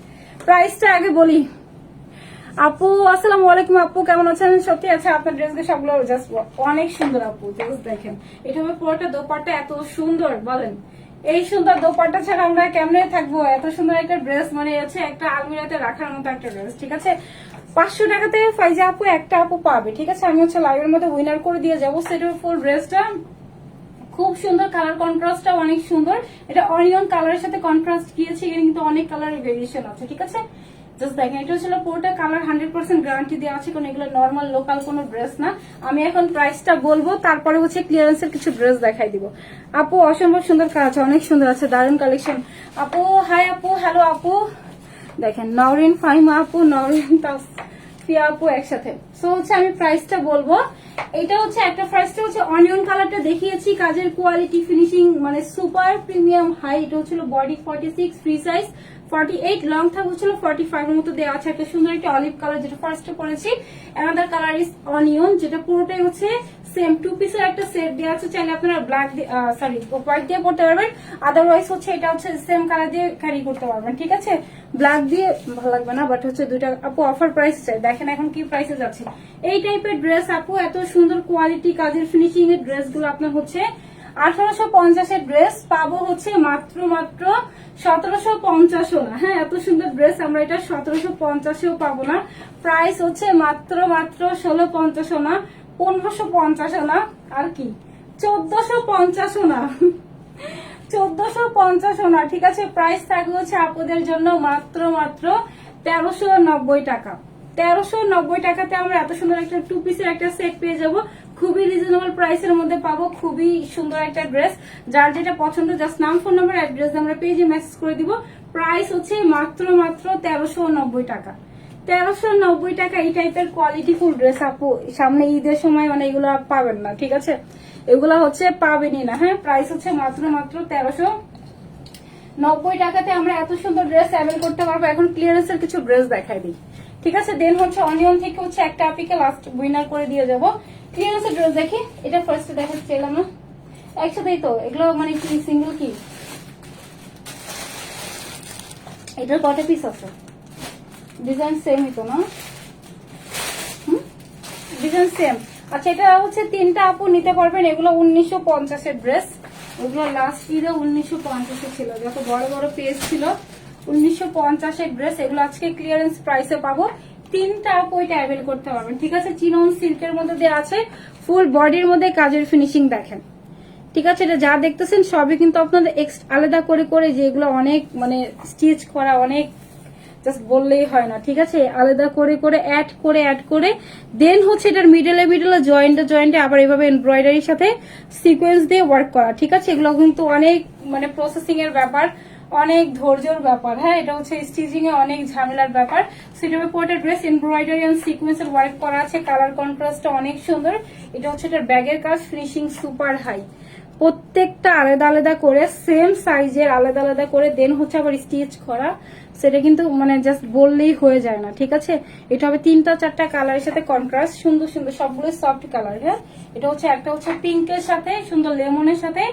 প্রাইসটা আগে বলি। আপু আসসালামু আলাইকুম, আপু কেমন আছেন? সত্যি আছে আপনার ড্রেসগুলো সবগুলো জাস্ট অনেক সুন্দর আপু, জাস্ট দেখেন এটা হবে পুরোটা দোপাট্টা এত সুন্দর। বলেন এই সুন্দর দোপাট্টা ছাড়া আমরা কেমনে থাকবো? এত সুন্দর একটা ড্রেস মানে হচ্ছে একটা আলমিরাতে রাখার মতো একটা ড্রেস। ঠিক আছে, 500 টাকাতে ফাইজা আপু একটা আপু পাবে। ঠিক আছে, আমি হচ্ছে লাইভের মধ্যে উইনার করে দিয়ে যাবো। সেটা ফুল ড্রেসটা খুব সুন্দর, কালার কন্ট্রাস্টটা অনেক সুন্দর। এটা অনিয়ন কালারের সাথে কন্ট্রাস্ট গিয়েছে, এখানে কিন্তু অনেক কালারের ভেরিয়েশন আছে। ঠিক আছে, জাস্ট দেখেন এটা হচ্ছে পুরোটা কালার 100% গ্যারান্টি দেওয়া আছে, কারণ এগুলো নর্মাল লোকাল কোনো ড্রেস না। আমি এখন প্রাইসটা বলবো, তারপরে হচ্ছে ক্লিয়ারেন্সের কিছু ড্রেস দেখাই দিব। আপু অসম্ভব সুন্দর কাজ, অনেক সুন্দর আছে, দারুণ কালেকশন। আপু হাই আপু, হ্যালো আপু, দেখেন নওরিন ফাহিমা আপু, নওরিন ফিয়া আপু একসাথে। সো হচ্ছে আমি প্রাইসটা বলবো, এটা হচ্ছে একটা প্রাইসটা হচ্ছে অনিয়ন কালারটা দেখিয়েছি, কাজের কোয়ালিটি ফিনিশিং মানে সুপার প্রিমিয়াম হাই। এটা হচ্ছিল বডি 46, ফ্রি সাইজ 48, লং থাক হচ্ছিল 45 এর মতো দেওয়া আছে। একটা সুন্দর একটা অলিভ কালার যেটা ফার্স্টে পরেছি, অ্যানাদার কালার ইজ অনিয়ন, যেটা পুরোটাই হচ্ছে সেম 2 পিসের একটা সেট দেওয়া আছে। চাইলে আপনারা ব্ল্যাক সরি হোয়াইট দিয়ে পড়তে পারবেন, আদারওয়াইজ হচ্ছে এটা হচ্ছে সেম কালার দিয়ে ক্যারি করতে পারবেন। ঠিক আছে, ব্ল্যাক দিয়ে ভালো লাগবে না, বাট হচ্ছে দুইটা আপু অফার প্রাইস চাই। দেখেন এখন কি প্রাইসে যাচ্ছে এই টাইপের ড্রেস আপু, এত সুন্দর কোয়ালিটি কাজের ফিনিশিং এর ড্রেস গুলো আপনার হচ্ছে 1850 এর ড্রেস পাবো হচ্ছে মাত্র 1750 না। হ্যাঁ, এত সুন্দর ড্রেস আমরা এটা 1750 পাবো না। প্রাইস হচ্ছে মাত্র 1650 না, 1550 না, আর কি 1450 না, 1450 না। ঠিক আছে, প্রাইস থাকবে হচ্ছে আপনাদের জন্য মাত্র 1390 টাকা। 1390 টাকাতে আমরা এত সুন্দর একটা 2 পিসের একটা সেট পেয়ে যাব, খুবই রিজনেবল প্রাইসের মধ্যে পাবো। খুবই সুন্দর একটা ড্রেস, যার যেটা পছন্দ জাস্ট নাম, ফোন নাম্বার, অ্যাড্রেস আমরা পেজে মেসেজ করে দিব। প্রাইস হচ্ছে মাত্র 1390 টাকা। 1390 টাকা এই টাইপের কোয়ালিটি ফুল ড্রেস আপু সামনে ঈদের সময় মানে এগুলো পাবেন না। ঠিক আছে, এগুলা হচ্ছে পাবেনই না। হ্যাঁ, প্রাইস হচ্ছে মাত্র 1390 টাকাতে আমরা এত সুন্দর ড্রেস অ্যাভেল করতে পারবো। এখন ক্লিয়ারেন্সের কিছু ড্রেস দেখাই দিই। ঠিক আছে, দেন হচ্ছে অনিয়ন থেকে হচ্ছে একটা আপিকে লাস্ট উইনার করে দিয়ে যাবো। ক্লিয়ারেন্সের ড্রেস দেখি, এটা ফার্স্টে দেখাচ্ছিলাম না একসাথেই তো, এগুলো মানে কি সিঙ্গেল কি, এটার কটা পিস আছে? ডিজাইন সেমই তো না? Design same. আচ্ছা, এটা হচ্ছে 3টা আপু নিতে পারবেন। এগুলো 1950 এর ড্রেস, ওগুলো লাস্ট ইয়ারে 1950 ছিল, যত বড় বড় পেজ ছিল 1950 এর ড্রেস। এগুলো আজকে ক্লিয়ারেন্স প্রাইসে পাবো। 3টা আপু এটা অ্যাভেল করতে পারবেন। ঠিক আছে, চিনন সিল্কের মধ্যে দেওয়া আছে, ফুল বডির মধ্যে কাজের ফিনিশিং দেখেন। ঠিক আছে, এটা যা দেখতেছেন সবই কিন্তু আপনাদের আলাদা করে করে, যেগুলো অনেক মানে স্টিচ করা, অনেক জাস্ট বললেই হয় না। ঠিক আছে, আলাদা করে করে অ্যাড করে দেন হচ্ছে এটার মিডলে জয়েন্টে আবার এইভাবে এমব্রয়ডারির সাথে সিকোয়েন্স দিয়ে ওয়ার্ক করা। ঠিক আছে, এগুলো কিন্তু অনেক মানে প্রসেসিং এর ব্যাপার, অনেক ধৈর্যের ব্যাপার। হ্যাঁ, এটা হচ্ছে স্টিচিং এ অনেক ঝামেলার ব্যাপার। সেটা পোর্টের ড্রেস এমব্রয়ডারি এন্ড সিকোয়েন্সের ওয়ার্ক করা আছে, কালার কন্ট্রাস্টটা অনেক সুন্দর। এটা হচ্ছে এটার ব্যাগের কাজ, ফিনিশিং সুপার হাই, প্রত্যেকটা আলাদা আলাদা করে সেম সাইজের আলাদা আলাদা করে দেন হচ্ছে আবার স্টিচ করা। সেটা কিন্তু মানে জাস্ট বললেই হয়ে যায় না। ঠিক আছে, এটা হবে 3টা 4টা কালারের সাথে কন্ট্রাস্ট, সুন্দর সুন্দর সবগুলো সফট কালার। হ্যাঁ, এটা হচ্ছে একটা হচ্ছে পিঙ্কের সাথে সুন্দর লেমনের সাথে,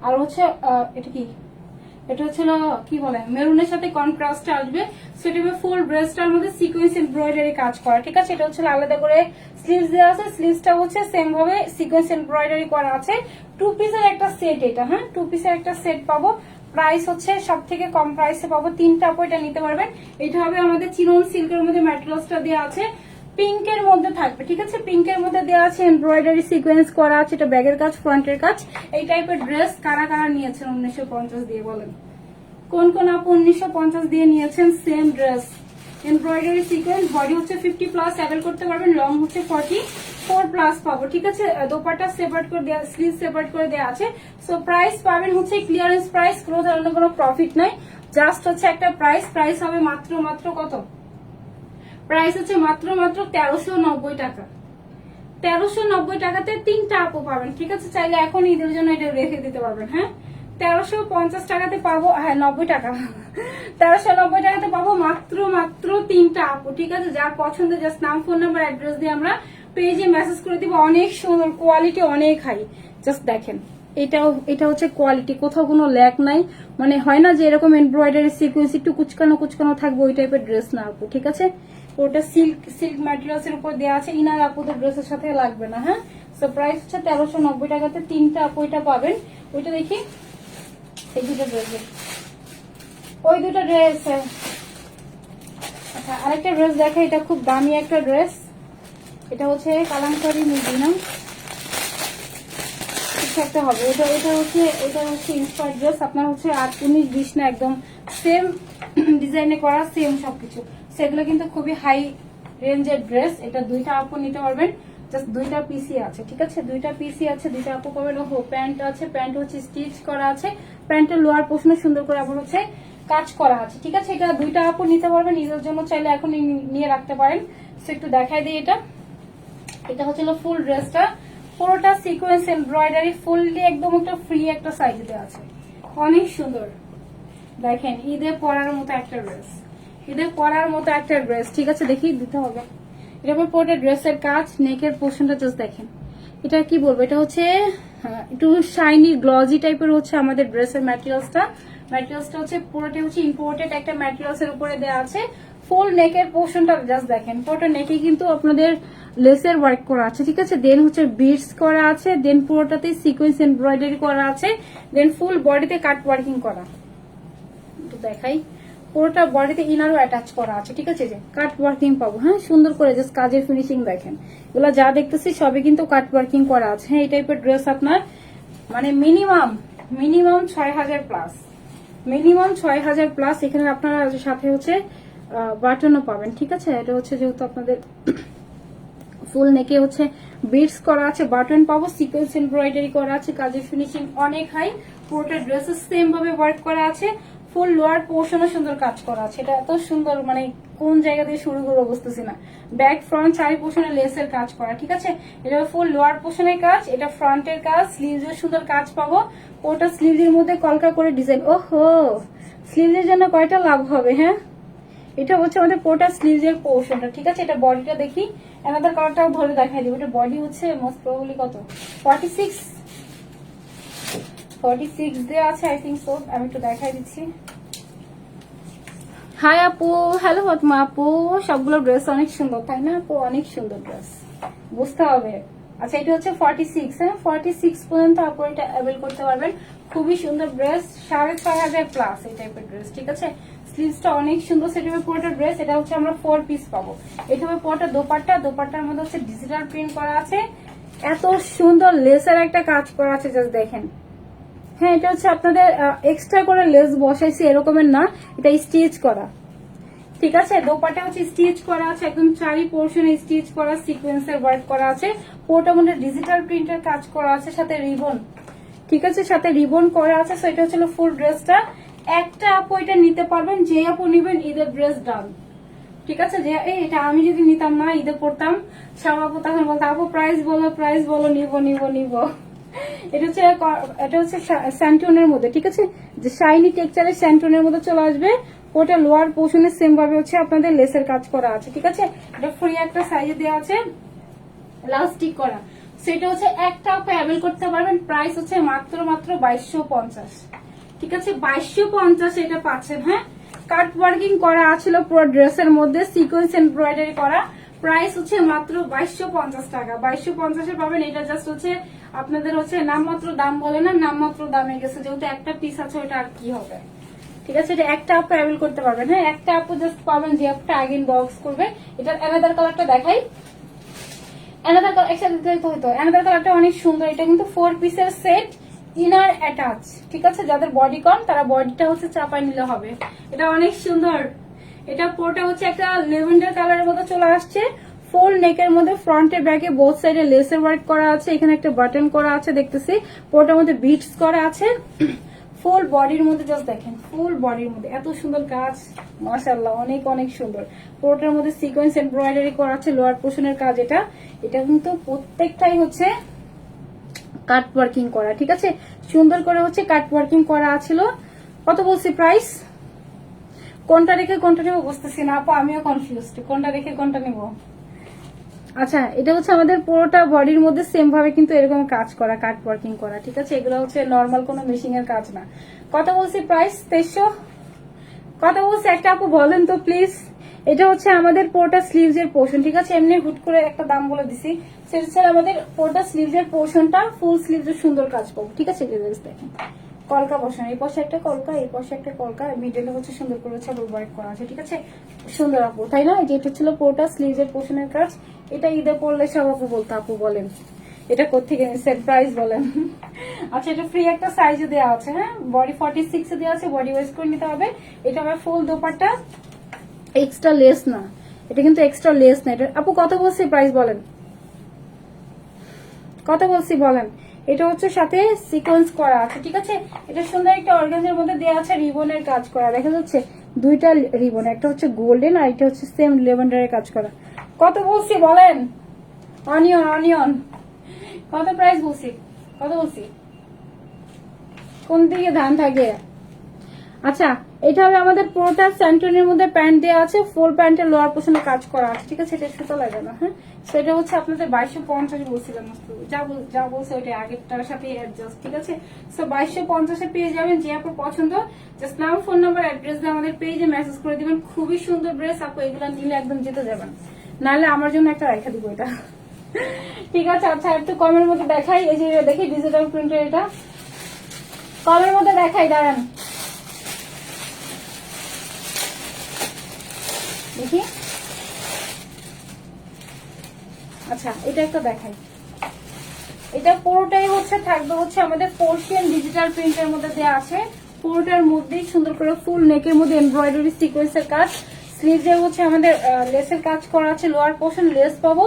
আর হচ্ছে এটা কি, এটা হচ্ছে কি বলে মেরুনের সাথে কন্ট্রাস্ট আসবে। সেটা ফুল ড্রেসটার মধ্যে সিকোয়েন্স এমব্রয়ডারি কাজ করা। ঠিক আছে, এটা হচ্ছে আলাদা করে স্লিভস দেওয়া আছে, স্লিভসটা হচ্ছে সেম ভাবে সিকোয়েন্স এমব্রয়ডারি করা আছে। 2 পিসের একটা সেট এটা। হ্যাঁ, 2 পিসের একটা সেট পাবো। প্রাইস হচ্ছে সব থেকে কম প্রাইসে পাবো। 3টা আপু এটা নিতে পারবেন। এটা হবে আমাদের চিনন সিল্কের মধ্যে ম্যাটেরিয়ালসটা দেওয়া আছে, পিঙ্কের মধ্যে থাকবে। ঠিক আছে, পিঙ্কের মধ্যে দেওয়া আছে, এমব্রয়ডারি সিকোয়েন্স করা আছে, এটা ব্যাগের কাজ, ফ্রন্টের কাজ। এই টাইপের ড্রেস কারা কারা নিয়েছেন 1950 দিয়ে বলেন? কোন কোন আপু 1950 দিয়ে নিয়েছেন same dress? Embroidery sequence, body হচ্ছে 50+ অ্যাভেল করতে পারবেন, লং হচ্ছে 44+ পাবো। ঠিক আছে, দোপাট্টা সেপারেট করে দেওয়া, স্লিভ সেপারেট করে দেওয়া আছে। সো প্রাইস পাবেন হচ্ছে ক্লিয়ারেন্স প্রাইস, কোনো ধরনের কোনো প্রফিট নাই, জাস্ট হচ্ছে একটা প্রাইস হবে মাত্র কত? প্রাইস হচ্ছে মাত্র 1390 টাকা। 1390 টাকাতে 3টা আপু পাবেন। ঠিক আছে, চাইলে এখন ঈদের জন্য এটা রেখে দিতে পারবেন। হ্যাঁ, 1350 টাকাতে পাবো, হ্যাঁ 90 টাকা, 1390 টাকাতে পাবো মাত্র 3টা আপু। ঠিক আছে, যার পছন্দ জাস্ট নাম, ফোন নাম্বার, অ্যাড্রেস দিয়ে আমরা পেজে মেসেজ করে দিব। অনেক সুন্দর কোয়ালিটি, অনেক হাই। জাস্ট দেখেন, এটা হচ্ছে কোয়ালিটি, কোথাও কোনো ল্যাক নাই। মানে হয় না যে এরকম এমব্রয়ডারি সিকোয়েন্স একটু কুচকানো থাকবে, ওই টাইপের ড্রেস না আপু। ঠিক আছে, ওটা সিল্ক ম্যাটেরিয়ালস এর উপর দেওয়া আছে, ইনার আপুদের ড্রেসের সাথে লাগবে না। হ্যাঁ, সো প্রাইস হচ্ছে 1390 টাকাতে 3টা আপু এটা পাবেন। ওইটা দেখি, এই দুটো ড্রেস, ওই দুটো ড্রেস। আচ্ছা, আরেকটা ড্রেস দেখে, এটা খুব দামি একটা ড্রেস। এটা হচ্ছে কালামকারী মিডিনা কিছু একটা হবে। এটা হচ্ছে ইন্সপায়ার ড্রেস। আপনার হচ্ছে 8, 19, 20 না, একদম সেম ডিজাইনে করা, সেম সবকিছু। সেগুলো কিন্তু খুবই হাই রেঞ্জের ড্রেস। এটা 2টা আপু নিতে পারবেন, জাস্ট 2টা পিসি আছে। ঠিক আছে, 2টা পিসি আছে, 2টা আপু পাবেন। প্যান্ট আছে, প্যান্ট হচ্ছে স্টিচ করা আছে, প্যান্টের লোয়ার পোর্শনে সুন্দর করে আবার হচ্ছে কাজ করা আছে। ঠিক আছে, এটা 2টা আপু নিতে পারবেন ঈদের জন্য, চাইলে এখন নিয়ে রাখতে পারেন। সো একটু দেখাই দিই এটা। এটা হচ্ছিল ফুল ড্রেসটা, পুরোটা সিকোয়েন্স এমব্রয়ডারি, ফুললি একদম একটা ফ্রি একটা সাইজে দেওয়া আছে, অনেক সুন্দর। দেখেন ঈদে পরার মতো একটা ড্রেস, ঈদে পরার মতো একটা ড্রেস, ঠিক আছে দেখিয়ে দিতে হবে। এটা আমার পুরোটা ড্রেসের কাজ, নেকের পোর্শনটা জাস্ট দেখেন। এটা কি বলবো, এটা হচ্ছে একটু শাইনি গ্লজি টাইপের হচ্ছে আমাদের ড্রেসের ম্যাটেরিয়ালসটা। ম্যাটেরিয়ালসটা হচ্ছে পুরোটা হচ্ছে ইম্পোর্টেড একটা ম্যাটেরিয়ালস এর উপরে দেওয়া আছে। ফুল নেকের পোর্শনটা জাস্ট দেখেন, পুরোটা নেকে কিন্তু আপনাদের লেসের ওয়ার্ক করা আছে, ঠিক আছে। দেন হচ্ছে বিটস করা আছে, দেন পুরোটাতে সিকোয়েন্স এমব্রয়ডারি করা আছে, দেন ফুল বডিতে কাট ওয়ার্কিং করা। একটু দেখাই, পুরোটা বডিতে ইনারও অ্যাটাচ করা আছে, ঠিক আছে। যে কাট ওয়ার্কিং পাবো, হ্যাঁ সুন্দর করে জাস্ট কাজের ফিনিশিং দেখেন। এগুলো যা দেখতেছি সবই কিন্তু কাট ওয়ার্কিং করা আছে। হ্যাঁ এই টাইপের ড্রেস আপনার মানে মিনিমাম ৬,০০০ প্লাস, মিনিমাম ৬,০০০ প্লাস। এখানে আপনারা সাথে হচ্ছে বাটনও পাবেন, ঠিক আছে। এটা হচ্ছে যেহেতু আপনাদের ফুল নেকে হচ্ছে বিটস করা আছে, বাটন পাবো, সিকোয়েন্স এমব্রয়ডারি করা আছে, কাজের ফিনিশিং অনেক হাই। পুরোটা ড্রেসের সেম ভাবে ওয়ার্ক করা আছে, ফুল লোয়ার পোর্শনও সুন্দর কাজ করা আছে। এটা এত সুন্দর, মানে কোন জায়গা দিয়ে শুরু করবো বুঝতেছি না। ব্যাক ফ্রন্ট চারি পোর্শনে লেসের কাজ করা, ঠিক আছে। এটা ফুল লোয়ার পোর্শনের কাজ, এটা ফ্রন্টের কাজ, স্লিভসের সুন্দর কাজ পাবো। ওটা স্লিভের মধ্যে কলকা করে ডিজাইন। ওহো, স্লিভের জন্য কয়টা লাভ হবে। হ্যাঁ এটা হচ্ছে আমাদের পুরোটা স্লিভের পোর্শনটা, ঠিক আছে। এটা বডিটা দেখি, এনাদার কালারটাও ধরে দেখাই দিব। এটা বডি হচ্ছে মোস্ট প্রবাবলি কত 46 দেওয়া আছে আই থিঙ্ক সো। আমি একটু দেখাই দিচ্ছি। হাই আপু, হ্যালো ফাতমা আপু, সবগুলো ড্রেস অনেক সুন্দর তাই না আপু, অনেক সুন্দর ড্রেস, বুঝতে হবে। আচ্ছা এটা হচ্ছে 46, হ্যাঁ 46 পর্যন্ত আপু এটা অ্যাভেল করতে পারবেন। খুবই সুন্দর ড্রেস, ৬,৫০০ প্লাস এই টাইপের ড্রেস, ঠিক আছে। স্লিভসটা অনেক সুন্দর, সেটা হবে পুরোটা ড্রেস। এটা হচ্ছে আমরা 4 পিস পাবো। এটা হবে পুরোটা দোপাট্টা, দোপাট্টার মধ্যে হচ্ছে ডিজিটাল প্রিন্ট করা আছে, এত সুন্দর লেসের একটা কাজ করা আছে জাস্ট দেখেন। হ্যাঁ এটা হচ্ছে আপনাদের এক্সট্রা করে লেস বসাইছি এরকমের না, এটা স্টিচ করা, ঠিক আছে। দোপাট্টা হচ্ছে স্টিচ করা আছে, একদম চারি পোর্শনে স্টিচ করা, সিকোয়েন্সের ওয়ার্ক করা আছে, পুরোটার মধ্যে ডিজিটাল প্রিন্টের কাজ করা আছে, সাথে রিবন, ঠিক আছে, সাথে রিবন করা আছে। সো এটা হচ্ছে ফুল ড্রেসটা। একটা আপু এটা নিতে পারবেন, যে আপু নিবেন ঈদের ড্রেস ডান, ঠিক আছে। যে এটা আমি যদি নিতাম না, ঈদে পড়তাম, সব আপু তখন বলতো আপু প্রাইস বলো, প্রাইস বলো, নিব। এটা হচ্ছে স্যান্টনের মধ্যে, ঠিক আছে, যে শাইনি টেক্সচারের স্যান্টনের মধ্যে চলে আসবে। ওটা লোয়ার পোর্শনে সেম ভাবে হচ্ছে আপনাদের লেসের কাজ করা আছে, ঠিক আছে। এটা ফ্রি একটা সাইজে দেওয়া আছে, লাস্টিক করা। সেটা হচ্ছে একটা আপু অ্যাভেল করতে পারবেন। প্রাইস হচ্ছে মাত্র 2250, ঠিক আছে। 2250 এটা পাচ্ছেন। হ্যাঁ কাট ওয়ার্কিং করা আছিল পুরো ড্রেসের মধ্যে, সিকোয়েন্স এমব্রয়ডারি করা। প্রাইস হচ্ছে মাত্র 2250 টাকা, 2250 পাবেন। এটা জাস্ট হচ্ছে আপনাদের হচ্ছে নামমাত্র দাম বলে না, নামমাত্র দামে গেছে, যেহেতু একটা পিস আছে ওটা আর কি হবে, ঠিক আছে। এটা একটা আপু অ্যাভেল করতে পারবেন। হ্যাঁ একটা আপু জাস্ট পাবেন যে আপটা আগে বক্স করবে। এটার অ্যানাদার কালারটা দেখাই, অ্যানাদার কালার একসাথে হইতো। অ্যানাদার কালারটা অনেক সুন্দর, এটা কিন্তু 4 পিসের সেট, ইনার অ্যাটাচ, ঠিক আছে। যাদের বডি কম তারা বডিটা হচ্ছে চাপাই নিলে হবে। এটা অনেক সুন্দর, এটা পুরোটা হচ্ছে একটা লেভেন্ডার কালারের মতো চলে আসছে। ফুল নেকের মধ্যে ফ্রন্টে ব্যাকে বোথ সাইডে লেসের ওয়ার্ক করা আছে, এখানে একটা বাটন করা আছে দেখতেছি, পুরোটার মধ্যে বিটস করা আছে। ফুল বডির মধ্যে জাস্ট দেখেন, ফুল বডির মধ্যে এত সুন্দর কাজ, মাশাআল্লাহ অনেক অনেক সুন্দর। পুরোটার মধ্যে সিকোয়েন্স এমব্রয়ডারি করা আছে, লোয়ার পোর্শনের কাজ। এটা কিন্তু প্রত্যেকটাই হচ্ছে কাট ওয়ার্কিং করা, ঠিক আছে। সুন্দর করে হচ্ছে কাট ওয়ার্কিং করা ছিল। কত বলছি প্রাইস, কোনটা রেখে কোনটা নেবো বুঝতেছি না আপু, আমিও কনফিউজড, কোনটা রেখে কোনটা নেবো। আচ্ছা এটা হচ্ছে আমাদের পুরোটা বডির মধ্যে সেম ভাবে কিন্তু এরকম কাজ করা, কাট ওয়ার্কিং করা, ঠিক আছে। এগুলো হচ্ছে নর্মাল কোনো মেশিং এর কাজ না। কত বলছি প্রাইস 2300, কত বলছি একটা আপু বলেন তো প্লিজ। এটা হচ্ছে আমাদের পুরোটা স্লিভস এর পোর্শন, ঠিক আছে। এমনি হুট করে একটা দাম বলে দিছি, সেটা হচ্ছে আমাদের পুরোটা স্লিভস এর পোর্শনটা, ফুল স্লিভস এর সুন্দর কাজ পাবো, ঠিক আছে। দেখেন কলকা বসানো, এই পাশে একটা কলকা, এই পাশে একটা কলকা, মিডলে হচ্ছে সুন্দর করে হচ্ছে ওয়ার্ক করা আছে, ঠিক আছে। সুন্দর আপু তাই না। যেটা ছিল পুরোটা স্লিভস এর পোর্শনের কাজ। এটা ঈদে পড়লে সব আপু বলতো, আপু বলেন এটা কোথেকে নিচ্ছেন, প্রাইস বলেন। আচ্ছা এটা ফ্রি একটা সাইজে দেওয়া আছে। হ্যাঁ বডি 46 এ দেওয়া আছে, বডি ওয়াইজ করে নিতে হবে। এটা হবে ফুল দোপাট্টা, এক্সট্রা লেস না, এটা কিন্তু এক্সট্রা লেস না। এটা আপু কত বলছি প্রাইস বলেন, কত বলছি বলেন। এটা হচ্ছে সাথে সিকোয়েন্স করা আছে, ঠিক আছে। এটা সুন্দর একটা অর্গানজার মধ্যে দেওয়া আছে, রিবনের কাজ করা দেখা যাচ্ছে, দুইটা রিবন, একটা হচ্ছে গোল্ডেন আর একটা হচ্ছে সেম লেভেন্ডারের কাজ করা। কত বলছি বলেন? অনিয়ন অনিয়ন কত প্রাইস বলছি? কত বলছি? কোন দিকে ধান থাকে? আচ্ছা, এটা হবে আমাদের পুরোটা স্যান্টনের মধ্যে প্যান্ট দেওয়া আছে, ফুল প্যান্টের লোয়ার পোর্শনে কাজ করা আছে, ঠিক আছে? এটা সুতো লাগানো, হ্যাঁ? সেটা হচ্ছে আপনাদের 2250 বলছিলাম, যা বলছে ওইটা আগেরটার সাথে অ্যাডজাস্ট, ঠিক আছে? সো 2250 পেয়ে যাবেন। যে আপনার পছন্দ জাস্ট নাম, ফোন নাম্বার, অ্যাড্রেস দিয়ে আমাদের পেজে মেসেজ করে দিবেন। খুবই সুন্দর ড্রেস আপু, এগুলো নিলে একদম যেতে যাবেন, নাহলে আমার জন্য একটা রেখা দিব এটা। ঠিক আছে। আচ্ছা, একটু কমের মধ্যে দেখাই, এই যে দেখি ডিজিটাল প্রিন্টের, এটা কমের মধ্যে দেখাই, দাঁড়ান দেখি। আচ্ছা, এটা একটা দেখাই। এটা পুরোটাই হচ্ছে থাকবে হচ্ছে আমাদের পোর্শিয়ান ডিজিটাল প্রিন্টের মধ্যে দেওয়া আছে। পুরোটার মধ্যেই সুন্দর করে ফুল নেকের মধ্যে এমব্রয়ডারি সিকোয়েন্সের কাজ, স্লিভে হচ্ছে আমাদের লেসের কাজ করা আছে, লোয়ার পোর্শন লেস পাবো,